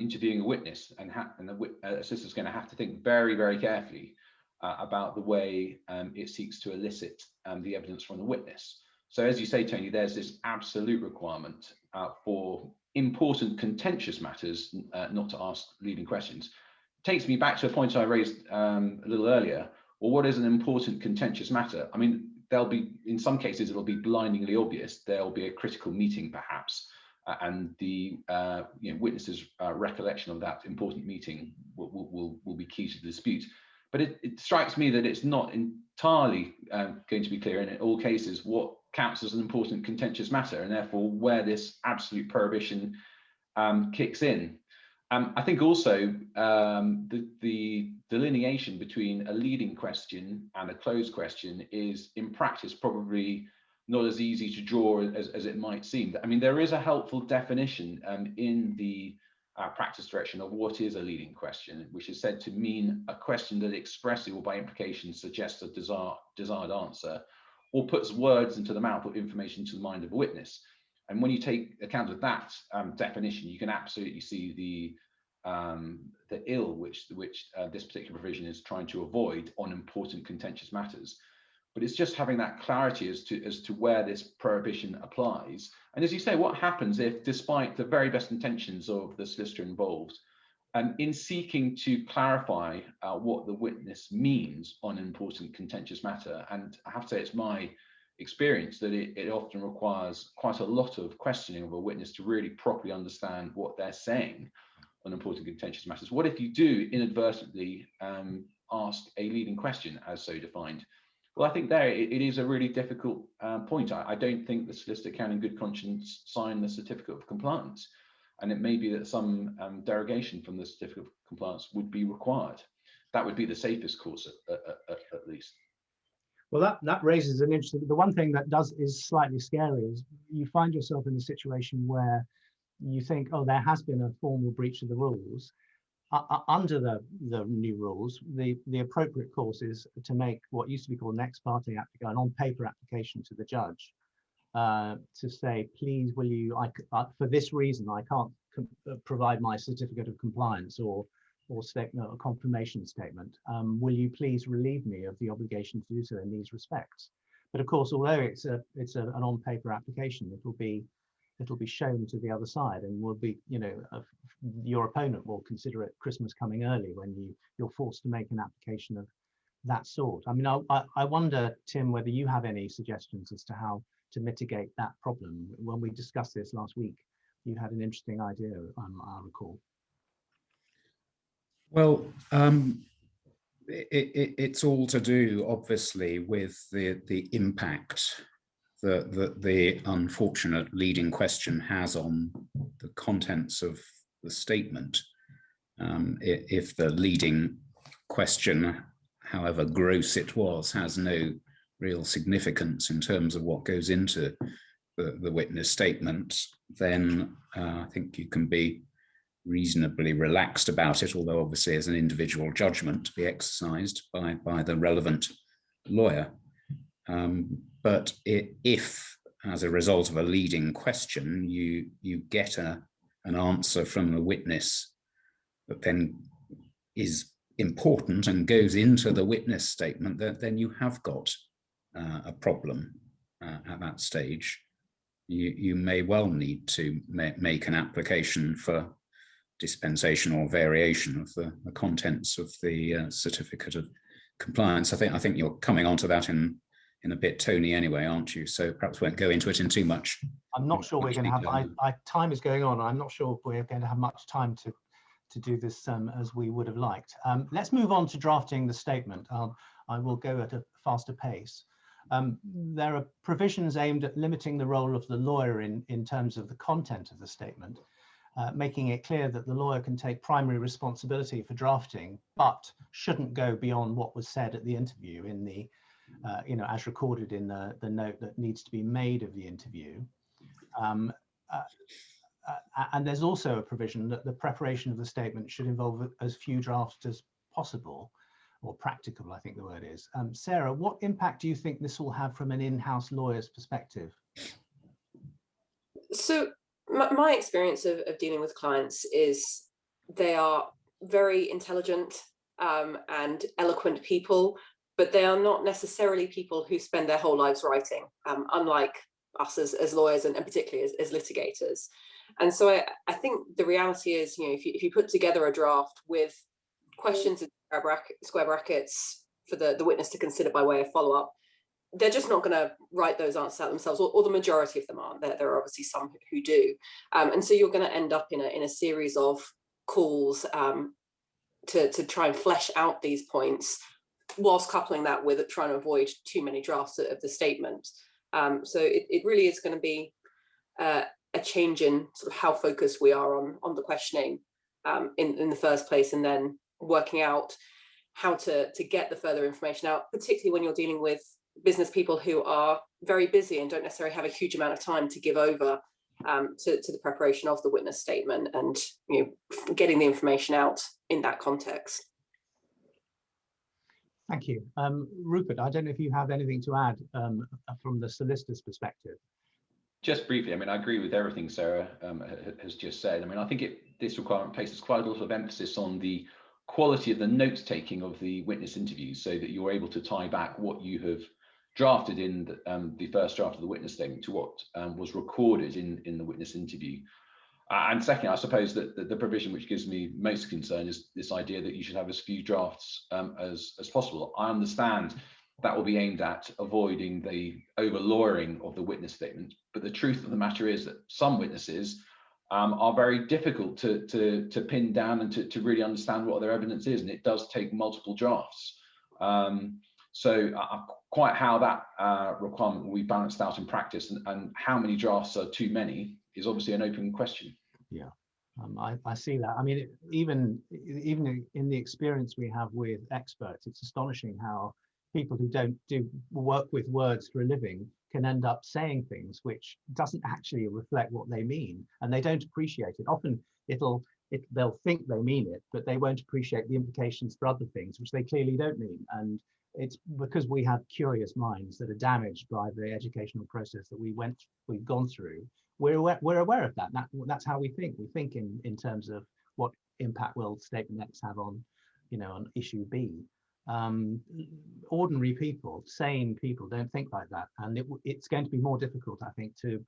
interviewing a witness, and a solicitor is going to have to think very, very carefully about the way it seeks to elicit the evidence from the witness. So as you say, Tony, there's this absolute requirement for important contentious matters not to ask leading questions. Takes me back to a point I raised a little earlier. Well, what is an important contentious matter? I mean, there'll be, in some cases, it'll be blindingly obvious. There'll be a critical meeting, perhaps, and the witness's recollection of that important meeting will be key to the dispute. But it strikes me that it's not entirely going to be clear in all cases what counts as an important contentious matter, and therefore where this absolute prohibition kicks in. I think also the delineation between a leading question and a closed question is, in practice, probably not as easy to draw as it might seem. I mean, there is a helpful definition in the practice direction of what is a leading question, which is said to mean a question that expressly or by implication suggests a desired answer, or puts words into the mouth or information to the mind of a witness. And when you take account of that definition, you can absolutely see the ill which this particular provision is trying to avoid on important contentious matters. But it's just having that clarity as to where this prohibition applies. And as you say, what happens if, despite the very best intentions of the solicitor involved, in seeking to clarify what the witness means on an important contentious matter, and I have to say it's my experience that it often requires quite a lot of questioning of a witness to really properly understand what they're saying on important contentious matters. What if you do inadvertently ask a leading question as so defined? Well, I think there it is a really difficult point. I don't think the solicitor can in good conscience sign the certificate of compliance, and it may be that some derogation from the certificate of compliance would be required. That would be the safest course at least. Well, that raises an interesting, the one thing that is slightly scary is you find yourself in a situation where you think, oh, there has been a formal breach of the rules. Under the new rules, the appropriate course is to make what used to be called an ex parte application, an on-paper application to the judge, to say, please, will you, for this reason, I can't provide my certificate of compliance or statement, a confirmation statement. Will you please relieve me of the obligation to do so in these respects? But of course, although it's an on-paper application, it'll be shown to the other side, and will be, your opponent will consider it Christmas coming early when you're forced to make an application of that sort. I mean, I wonder, Tim, whether you have any suggestions as to how to mitigate that problem. When we discussed this last week, you had an interesting idea, I recall. Well, it's all to do, obviously, with the impact that the unfortunate leading question has on the contents of the statement. If the leading question, however gross it was, has no real significance in terms of what goes into the witness statement, then I think you can be reasonably relaxed about it, although obviously as an individual judgment to be exercised by the relevant lawyer. But if, as a result of a leading question, you get an answer from the witness that then is important and goes into the witness statement, then you have got a problem at that stage. You may well need to make an application for dispensation or variation of the contents of the certificate of compliance. I think you're coming onto that in a bit, Tony, anyway, aren't you? So perhaps we won't go into it in too much. I'm not sure we're going to have, time is going on. I'm not sure we're going to have much time to do this as we would have liked. Let's move on to drafting the statement. I will go at a faster pace. There are provisions aimed at limiting the role of the lawyer in terms of the content of the statement, making it clear that the lawyer can take primary responsibility for drafting, but shouldn't go beyond what was said at the interview in the, as recorded in the note that needs to be made of the interview. And there's also a provision that the preparation of the statement should involve as few drafts as possible, or practicable, I think the word is. Sarah, what impact do you think this will have from an in-house lawyer's perspective? So my experience of dealing with clients is they are very intelligent and eloquent people, but they are not necessarily people who spend their whole lives writing, unlike us as lawyers and particularly as litigators. And so I think the reality is, if you put together a draft with questions in square brackets for the witness to consider by way of follow-up, they're just not going to write those answers out themselves, or the majority of them aren't. There are obviously some who do. And so you're going to end up in a series of calls to try and flesh out these points, whilst coupling that with trying to avoid too many drafts of the statement. So it really is going to be a change in sort of how focused we are on the questioning in the first place, and then working out how to get the further information out, particularly when you're dealing with business people who are very busy and don't necessarily have a huge amount of time to give over to the preparation of the witness statement and getting the information out in that context. Thank you. Rupert, I don't know if you have anything to add from the solicitor's perspective. Just briefly, I agree with everything Sarah has just said. I think this requirement places quite a lot of emphasis on the quality of the note taking of the witness interviews, so that you're able to tie back what you have drafted in the first draft of the witness statement to what was recorded in the witness interview. And secondly, I suppose that the provision which gives me most concern is this idea that you should have as few drafts as possible. I understand that will be aimed at avoiding the over lawyering of the witness statement. But the truth of the matter is that some witnesses are very difficult to pin down and to really understand what their evidence is, and it does take multiple drafts. So quite how that requirement will be balanced out in practice, and how many drafts are too many is obviously an open question. Yeah, I see that. I mean, even in the experience we have with experts, it's astonishing how people who don't do work with words for a living can end up saying things which doesn't actually reflect what they mean, and they don't appreciate it. Often they'll think they mean it, but they won't appreciate the implications for other things which they clearly don't mean. And it's because we have curious minds that are damaged by the educational process that we've gone through. We're aware of that. That's how we think. We think in terms of what impact will statement X have on, on issue B. Ordinary people, sane people, don't think like that, and it's going to be more difficult, I think, to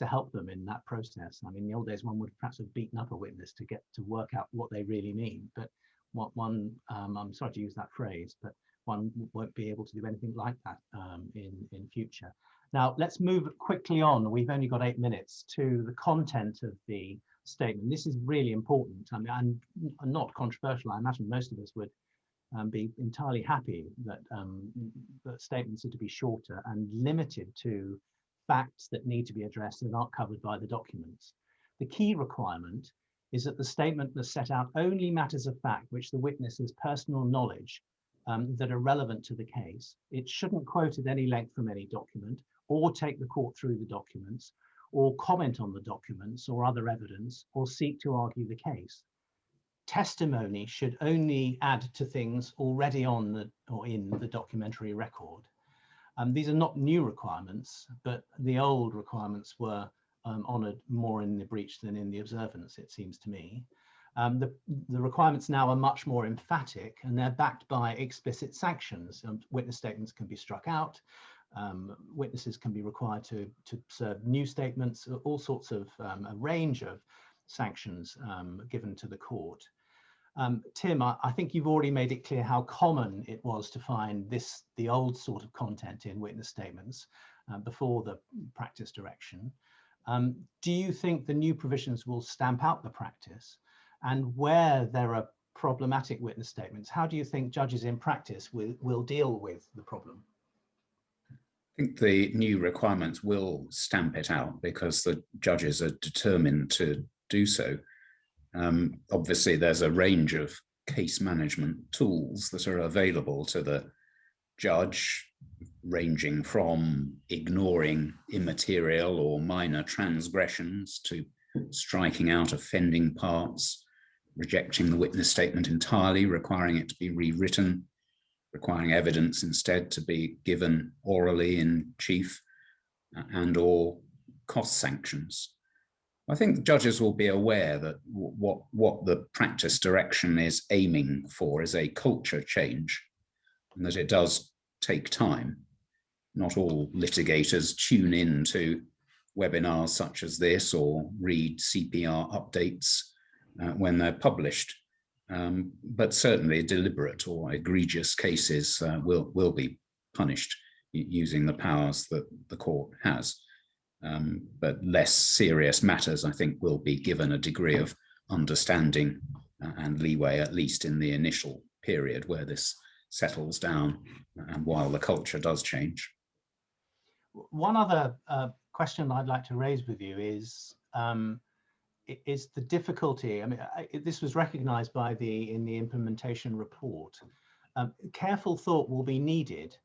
help them in that process. I mean, in the old days, one would perhaps have beaten up a witness to get to work out what they really mean, but I'm sorry to use that phrase, but one won't be able to do anything like that in future. Now, let's move quickly on. We've only got 8 minutes to the content of the statement. This is really important. I mean, and not controversial. I imagine most of us would be entirely happy that that statements are to be shorter and limited to facts that need to be addressed and aren't covered by the documents. The key requirement is that the statement must set out only matters of fact which the witness has personal knowledge that are relevant to the case. It shouldn't quote at any length from any document, or take the court through the documents, or comment on the documents or other evidence, or seek to argue the case. Testimony should only add to things already on or in the documentary record. These are not new requirements, but the old requirements were honoured more in the breach than in the observance, it seems to me. The requirements now are much more emphatic, and they're backed by explicit sanctions. Witness statements can be struck out. Witnesses can be required to serve new statements, all sorts of a range of sanctions given to the court. Tim, I think you've already made it clear how common it was to find the old sort of content in witness statements before the practice direction. Do you think the new provisions will stamp out the practice? And where there are problematic witness statements, how do you think judges in practice will deal with the problem? I think the new requirements will stamp it out because the judges are determined to do so. Obviously, there's a range of case management tools that are available to the judge, ranging from ignoring immaterial or minor transgressions to striking out offending parts, rejecting the witness statement entirely, requiring it to be rewritten, requiring evidence instead to be given orally in chief, and or cost sanctions. I think the judges will be aware that what the practice direction is aiming for is a culture change, and that it does take time. Not all litigators tune in to webinars such as this or read CPR updates when they're published, but certainly deliberate or egregious cases will be punished using the powers that the court has. But less serious matters, I think, will be given a degree of understanding and leeway, at least in the initial period where this settles down and while the culture does change. One other question I'd like to raise with you is the difficulty. I mean, this was recognised by in the implementation report. Careful thought will be needed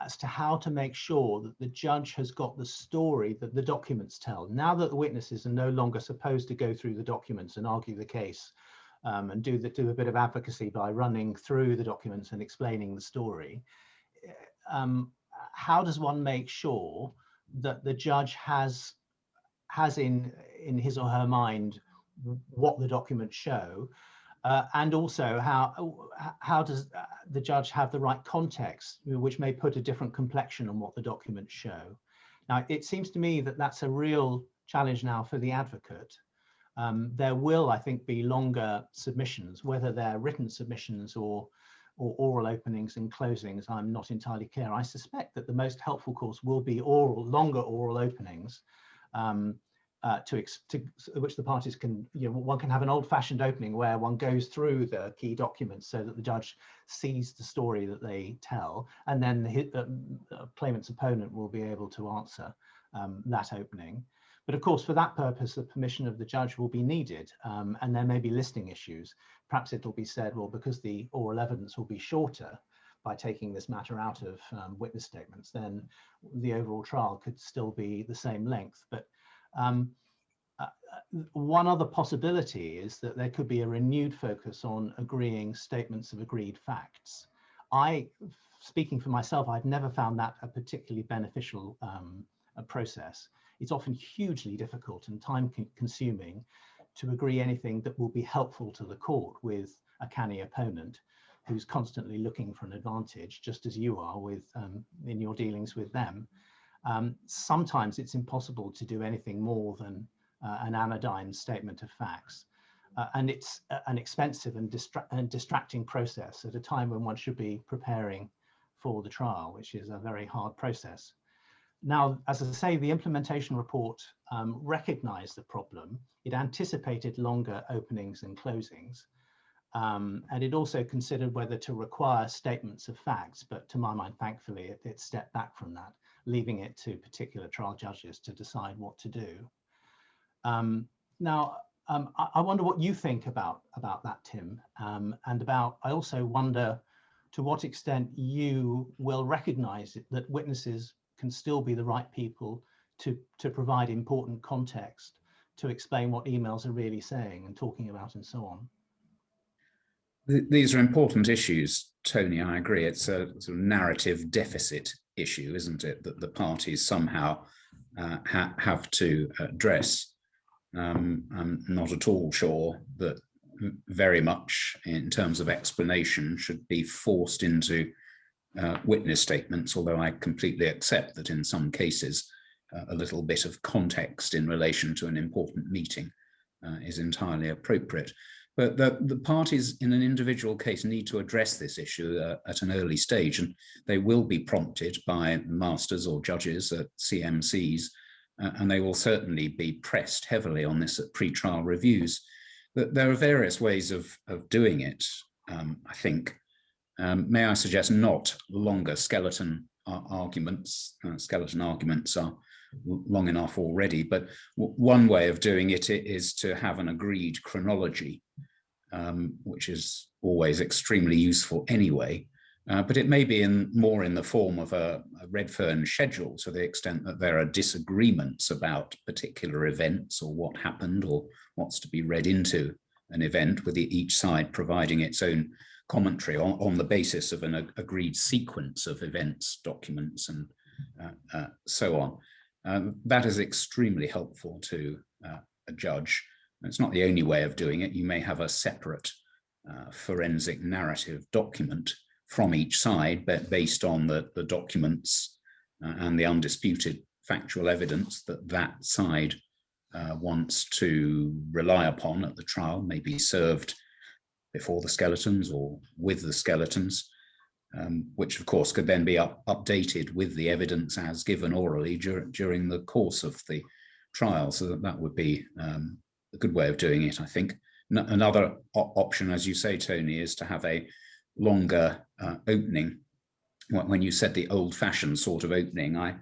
as to how to make sure that the judge has got the story that the documents tell. Now that the witnesses are no longer supposed to go through the documents and argue the case and do a bit of advocacy by running through the documents and explaining the story, how does one make sure that the judge has in his or her mind what the documents show, and also how does the judge have the right context, which may put a different complexion on what the documents show? Now, it seems to me that that's a real challenge now for the advocate. There will, I think, be longer submissions, whether they're written submissions or or oral openings and closings, I'm not entirely clear. I suspect that the most helpful course will be longer oral openings, to which the parties can, one can have an old-fashioned opening where one goes through the key documents so that the judge sees the story that they tell, and then the claimant's opponent will be able to answer that opening. But of course, for that purpose, the permission of the judge will be needed, and there may be listing issues. Perhaps it'll be said, well, because the oral evidence will be shorter by taking this matter out of witness statements, then the overall trial could still be the same length. But one other possibility is that there could be a renewed focus on agreeing statements of agreed facts. Speaking for myself, I've never found that a particularly beneficial process. It's often hugely difficult and time-consuming to agree anything that will be helpful to the court with a canny opponent who's constantly looking for an advantage, just as you are with in your dealings with them. Sometimes it's impossible to do anything more than an anodyne statement of facts. And it's an expensive and distracting process at a time when one should be preparing for the trial, which is a very hard process. Now, as I say, the implementation report recognized the problem. It anticipated longer openings and closings. And it also considered whether to require statements of facts, but to my mind, thankfully, it stepped back from that, leaving it to particular trial judges to decide what to do. Now, I wonder what you think about that, Tim, and I also wonder to what extent you will recognize that witnesses can still be the right people to provide important context, to explain what emails are really saying and talking about and so on. These are important issues, Tony, I agree. It's a sort of narrative deficit issue, isn't it, that the parties somehow have to address. I'm not at all sure that very much in terms of explanation should be forced into witness statements, although I completely accept that in some cases a little bit of context in relation to an important meeting is entirely appropriate. But the parties in an individual case need to address this issue at an early stage, and they will be prompted by masters or judges at CMCs, and they will certainly be pressed heavily on this at pre-trial reviews. But there are various ways of doing it, I think. May I suggest not longer skeleton arguments? Skeleton arguments are long enough already, but one way of doing it is to have an agreed chronology, which is always extremely useful anyway, but it may be more in the form of a Redfern schedule, to the extent that there are disagreements about particular events or what happened or what's to be read into an event, with each side providing its own commentary on the basis of an agreed sequence of events, documents, and so on. That is extremely helpful to a judge. It's not the only way of doing it. You may have a separate forensic narrative document from each side, but based on the documents and the undisputed factual evidence that side wants to rely upon at the trial, may be served before the skeletons or with the skeletons, which of course could then be updated with the evidence as given orally during the course of the trial. So that would be a good way of doing it, I think. Another option, as you say, Tony, is to have a longer opening. When you said the old-fashioned sort of opening, I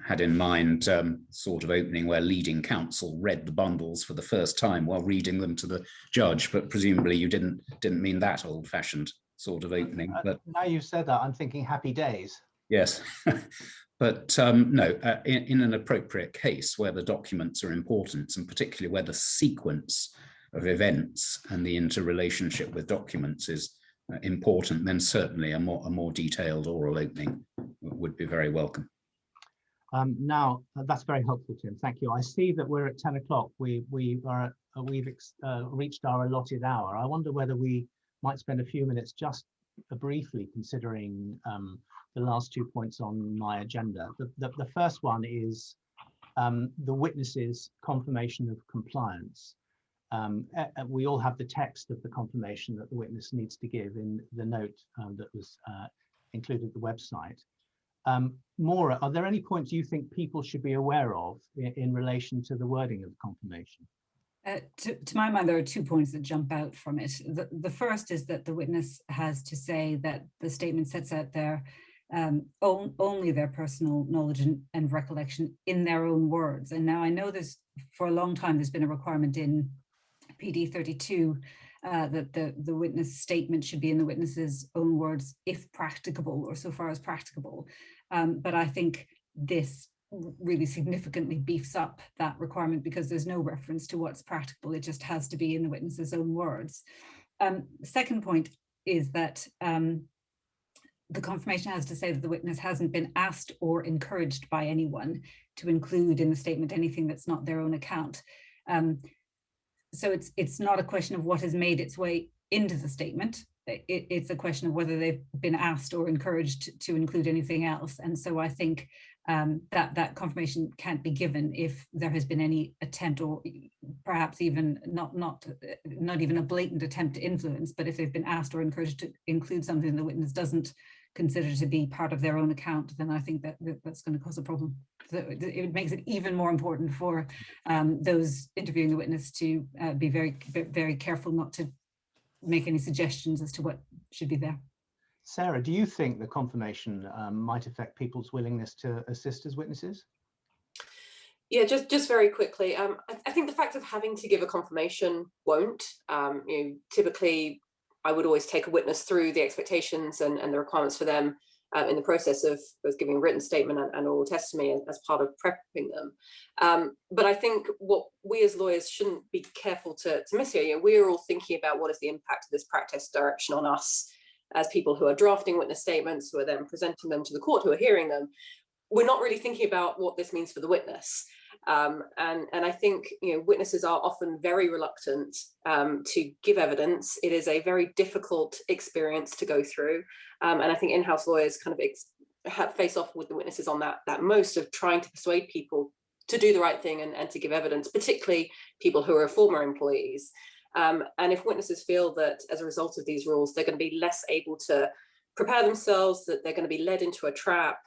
had in mind sort of opening where leading counsel read the bundles for the first time while reading them to the judge, but presumably you didn't mean that old-fashioned sort of opening. But now you've said that, I'm thinking happy days. Yes, but no, in an appropriate case where the documents are important, and particularly where the sequence of events and the interrelationship with documents is important, then certainly a more detailed oral opening would be very welcome. Now, that's very helpful, Tim. Thank you. I see that we're at 10 o'clock. We've reached our allotted hour. I wonder whether we might spend a few minutes just briefly considering the last 2 points on my agenda. The first one is the witnesses' confirmation of compliance. we all have the text of the confirmation that the witness needs to give in the note that was included at the website. Maura, are there any points you think people should be aware of in relation to the wording of the confirmation? To my mind, there are 2 points that jump out from it. The first is that the witness has to say that the statement sets out their only their personal knowledge and recollection in their own words. And now I know there's, for a long time, there's been a requirement in PD 32 that the witness statement should be in the witness's own words, if practicable, or so far as practicable. But I think this really significantly beefs up that requirement, because there's no reference to what's practicable. It just has to be in the witness's own words. The second point is that the confirmation has to say that the witness hasn't been asked or encouraged by anyone to include in the statement anything that's not their own account. So it's not a question of what has made its way into the statement. It's a question of whether they've been asked or encouraged to include anything else. And so I think that confirmation can't be given if there has been any attempt, or perhaps even not even a blatant attempt to influence, but if they've been asked or encouraged to include something the witness doesn't consider to be part of their own account, then I think that's going to cause a problem. So it makes it even more important for those interviewing the witness to be very careful not to make any suggestions as to what should be there. Sarah, do you think the confirmation might affect people's willingness to assist as witnesses? Yeah, just very quickly. I think the fact of having to give a confirmation won't. Typically, I would always take a witness through the expectations and the requirements for them in the process of both giving a written statement and oral testimony as part of prepping them. But I think what we as lawyers shouldn't be careful to miss here. We're all thinking about what is the impact of this practice direction on us as people who are drafting witness statements, who are then presenting them to the court, who are hearing them. We're not really thinking about what this means for the witness. And I think witnesses are often very reluctant to give evidence. It is a very difficult experience to go through. And I think in-house lawyers kind of face off with the witnesses on that most of trying to persuade people to do the right thing and to give evidence, particularly people who are former employees. And if witnesses feel that as a result of these rules, they're going to be less able to prepare themselves, that they're going to be led into a trap,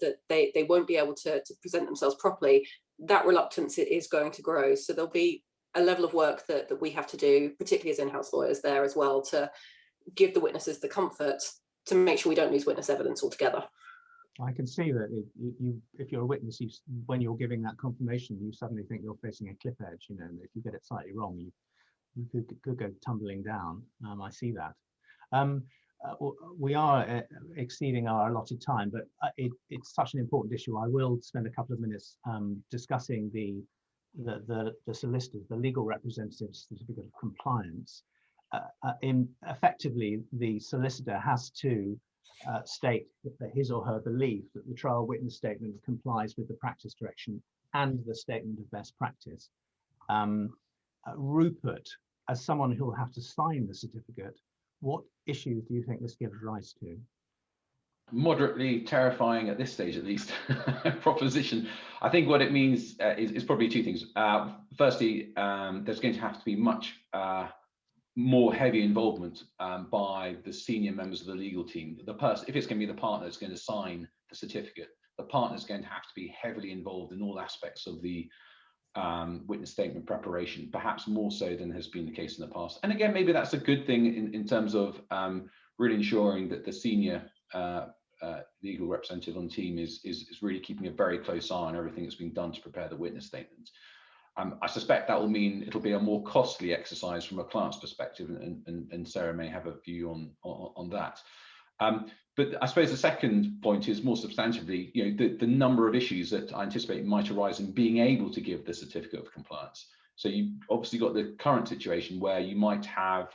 that they won't be able to present themselves properly, that reluctance is going to grow. So there'll be a level of work that we have to do, particularly as in-house lawyers there as well, to give the witnesses the comfort to make sure we don't lose witness evidence altogether. I can see that if you're a witness, when you're giving that confirmation, you suddenly think you're facing a cliff edge. And if you get it slightly wrong, you could go tumbling down. I see that. We are exceeding our allotted time, but it's such an important issue. I will spend a couple of minutes discussing the solicitors, the legal representatives' certificate of compliance. Effectively, the solicitor has to state that his or her belief that the trial witness statement complies with the practice direction and the statement of best practice. Rupert, as someone who will have to sign the certificate, what issues do you think this gives rise to? Moderately terrifying at this stage, at least, proposition. I think what it means is probably two things. Firstly, there's going to have to be much more heavy involvement by the senior members of the legal team. The person, if it's going to be the partner that's going to sign the certificate, the partner is going to have to be heavily involved in all aspects of the witness statement preparation, perhaps more so than has been the case in the past. And again, maybe that's a good thing in terms of really ensuring that the senior legal representative on the team is really keeping a very close eye on everything that's being done to prepare the witness statement. I suspect that will mean it'll be a more costly exercise from a client's perspective, and Sarah may have a view on that. But I suppose the second point is more substantively, the number of issues that I anticipate might arise in being able to give the certificate of compliance. So you obviously got the current situation where you might have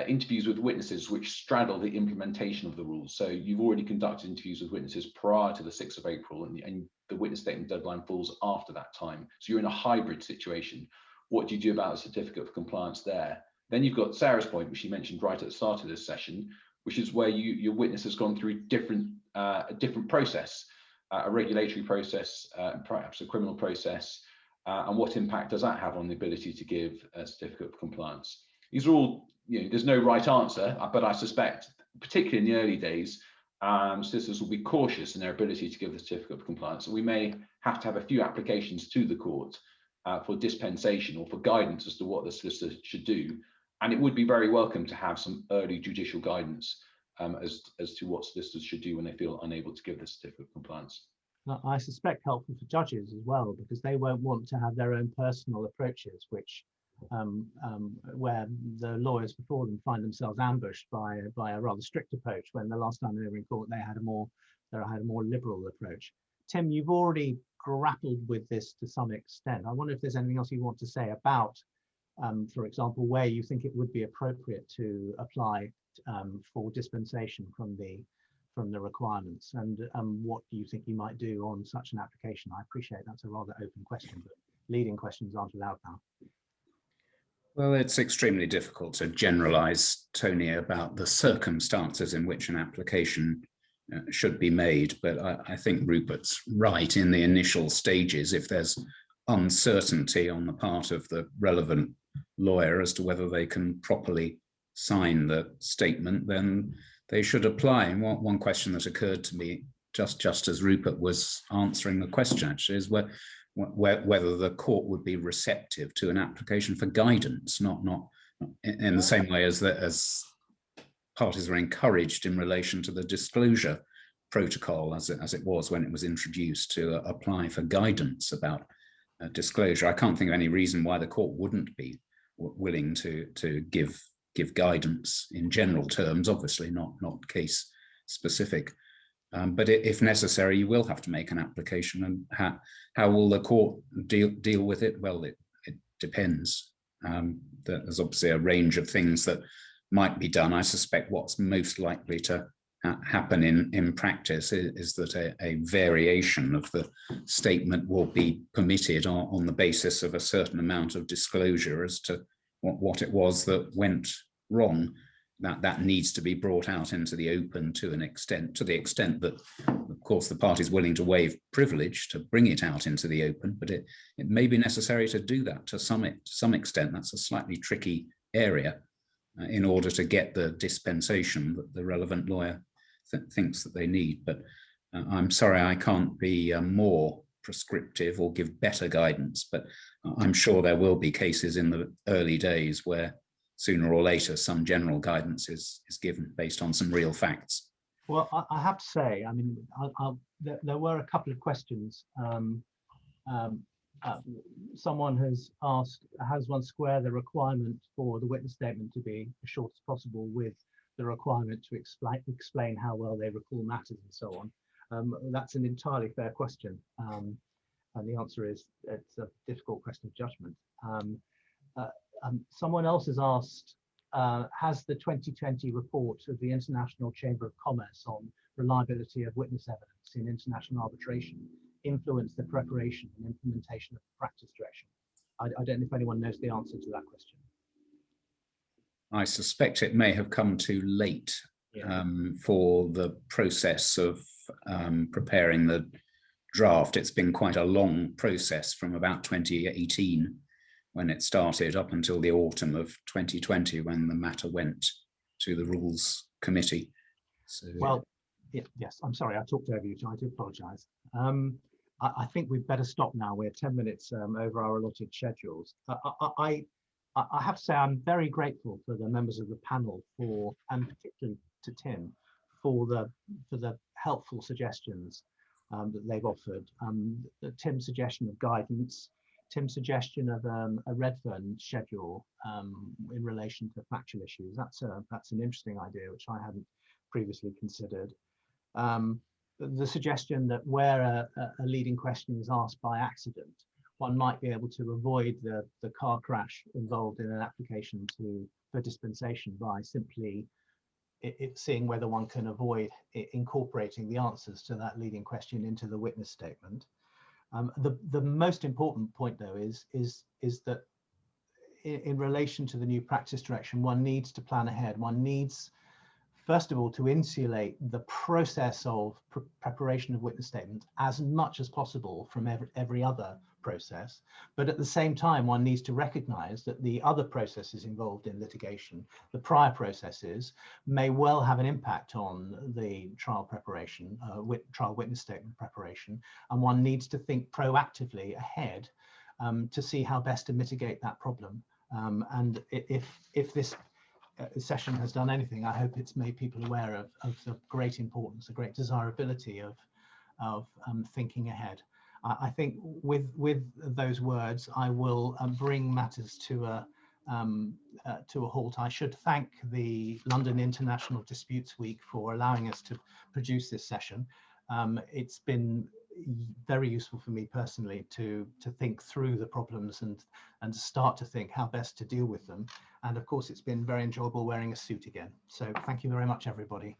interviews with witnesses which straddle the implementation of the rules. So you've already conducted interviews with witnesses prior to the 6th of April, and the witness statement deadline falls after that time. So you're in a hybrid situation. What do you do about a certificate of compliance there? Then you've got Sarah's point, which she mentioned right at the start of this session, which is where your witness has gone through a different process, a regulatory process, perhaps a criminal process, and what impact does that have on the ability to give a certificate of compliance? These are all, there's no right answer, but I suspect, particularly in the early days, solicitors will be cautious in their ability to give the certificate of compliance. So we may have to have a few applications to the court for dispensation or for guidance as to what the solicitor should do. And it would be very welcome to have some early judicial guidance as to what solicitors should do when they feel unable to give the certificate of compliance. I suspect helpful for judges as well, because they won't want to have their own personal approaches, which where the lawyers before them find themselves ambushed by a rather strict approach, when the last time they were in court they had a more liberal approach. Tim, you've already grappled with this to some extent. I wonder if there's anything else you want to say about, for example, where you think it would be appropriate to apply for dispensation from the requirements, and what do you think you might do on such an application? I appreciate that's a rather open question, but leading questions aren't allowed now. Well, it's extremely difficult to generalize, Tony, about the circumstances in which an application should be made, but I think Rupert's right. In the initial stages, if there's uncertainty on the part of the relevant lawyer as to whether they can properly sign the statement, then they should apply. And one question that occurred to me just as Rupert was answering the question, actually, is whether the court would be receptive to an application for guidance, not in the same way as parties were encouraged in relation to the disclosure protocol as it was when it was introduced, to apply for guidance about disclosure. I can't think of any reason why the court wouldn't be willing to give guidance in general terms, obviously not case specific. But if necessary, you will have to make an application. And how will the court deal with it? Well, it depends. There's obviously a range of things that might be done. I suspect what's most likely to happen in practice is that a variation of the statement will be permitted on the basis of a certain amount of disclosure as to what it was that went wrong. That needs to be brought out into the open to the extent that, of course, the party is willing to waive privilege to bring it out into the open, but it may be necessary to do that to some extent. That's a slightly tricky area in order to get the dispensation that the relevant lawyer thinks that they need. But I'm sorry, I can't be more prescriptive or give better guidance, but I'm sure there will be cases in the early days where sooner or later some general guidance is given based on some real facts. Well, I have to say, I mean, there were a couple of questions. Someone has asked, has one square the requirement for the witness statement to be as short as possible with the requirement to explain how well they recall matters and so on? That's an entirely fair question. And the answer is it's a difficult question of judgment. Someone else has asked, has the 2020 report of the International Chamber of Commerce on reliability of witness evidence in international arbitration influenced the preparation and implementation of the practice direction? I don't know if anyone knows the answer to that question. I suspect it may have come too late for the process of preparing the draft. It's been quite a long process from about 2018 when it started up until the autumn of 2020 when the matter went to the Rules Committee. So, well, yes, I'm sorry, I talked over you, so I do apologise. I think we'd better stop now. We're 10 minutes over our allotted schedules. I have to say I'm very grateful for the members of the panel for, and particularly to Tim, for the helpful suggestions that they've offered. Tim's suggestion of guidance, Tim's suggestion of a Redfern schedule in relation to factual issues. That's an interesting idea which I hadn't previously considered. The suggestion that where a leading question is asked by accident, one might be able to avoid the car crash involved in an application for dispensation by simply seeing whether one can avoid incorporating the answers to that leading question into the witness statement. The most important point, though, is that in relation to the new practice direction, one needs to plan ahead. One needs, first of all, to insulate the process of preparation of witness statements as much as possible from every other process, but at the same time, one needs to recognize that the other processes involved in litigation, the prior processes, may well have an impact on the trial preparation, trial witness statement preparation, and one needs to think proactively ahead to see how best to mitigate that problem. And if this session has done anything, I hope it's made people aware of the great importance, the great desirability of thinking ahead. I think with those words, I will bring matters to a halt. I should thank the London International Disputes Week for allowing us to produce this session. It's been very useful for me personally to think through the problems and to start to think how best to deal with them. And of course, it's been very enjoyable wearing a suit again. So thank you very much, everybody.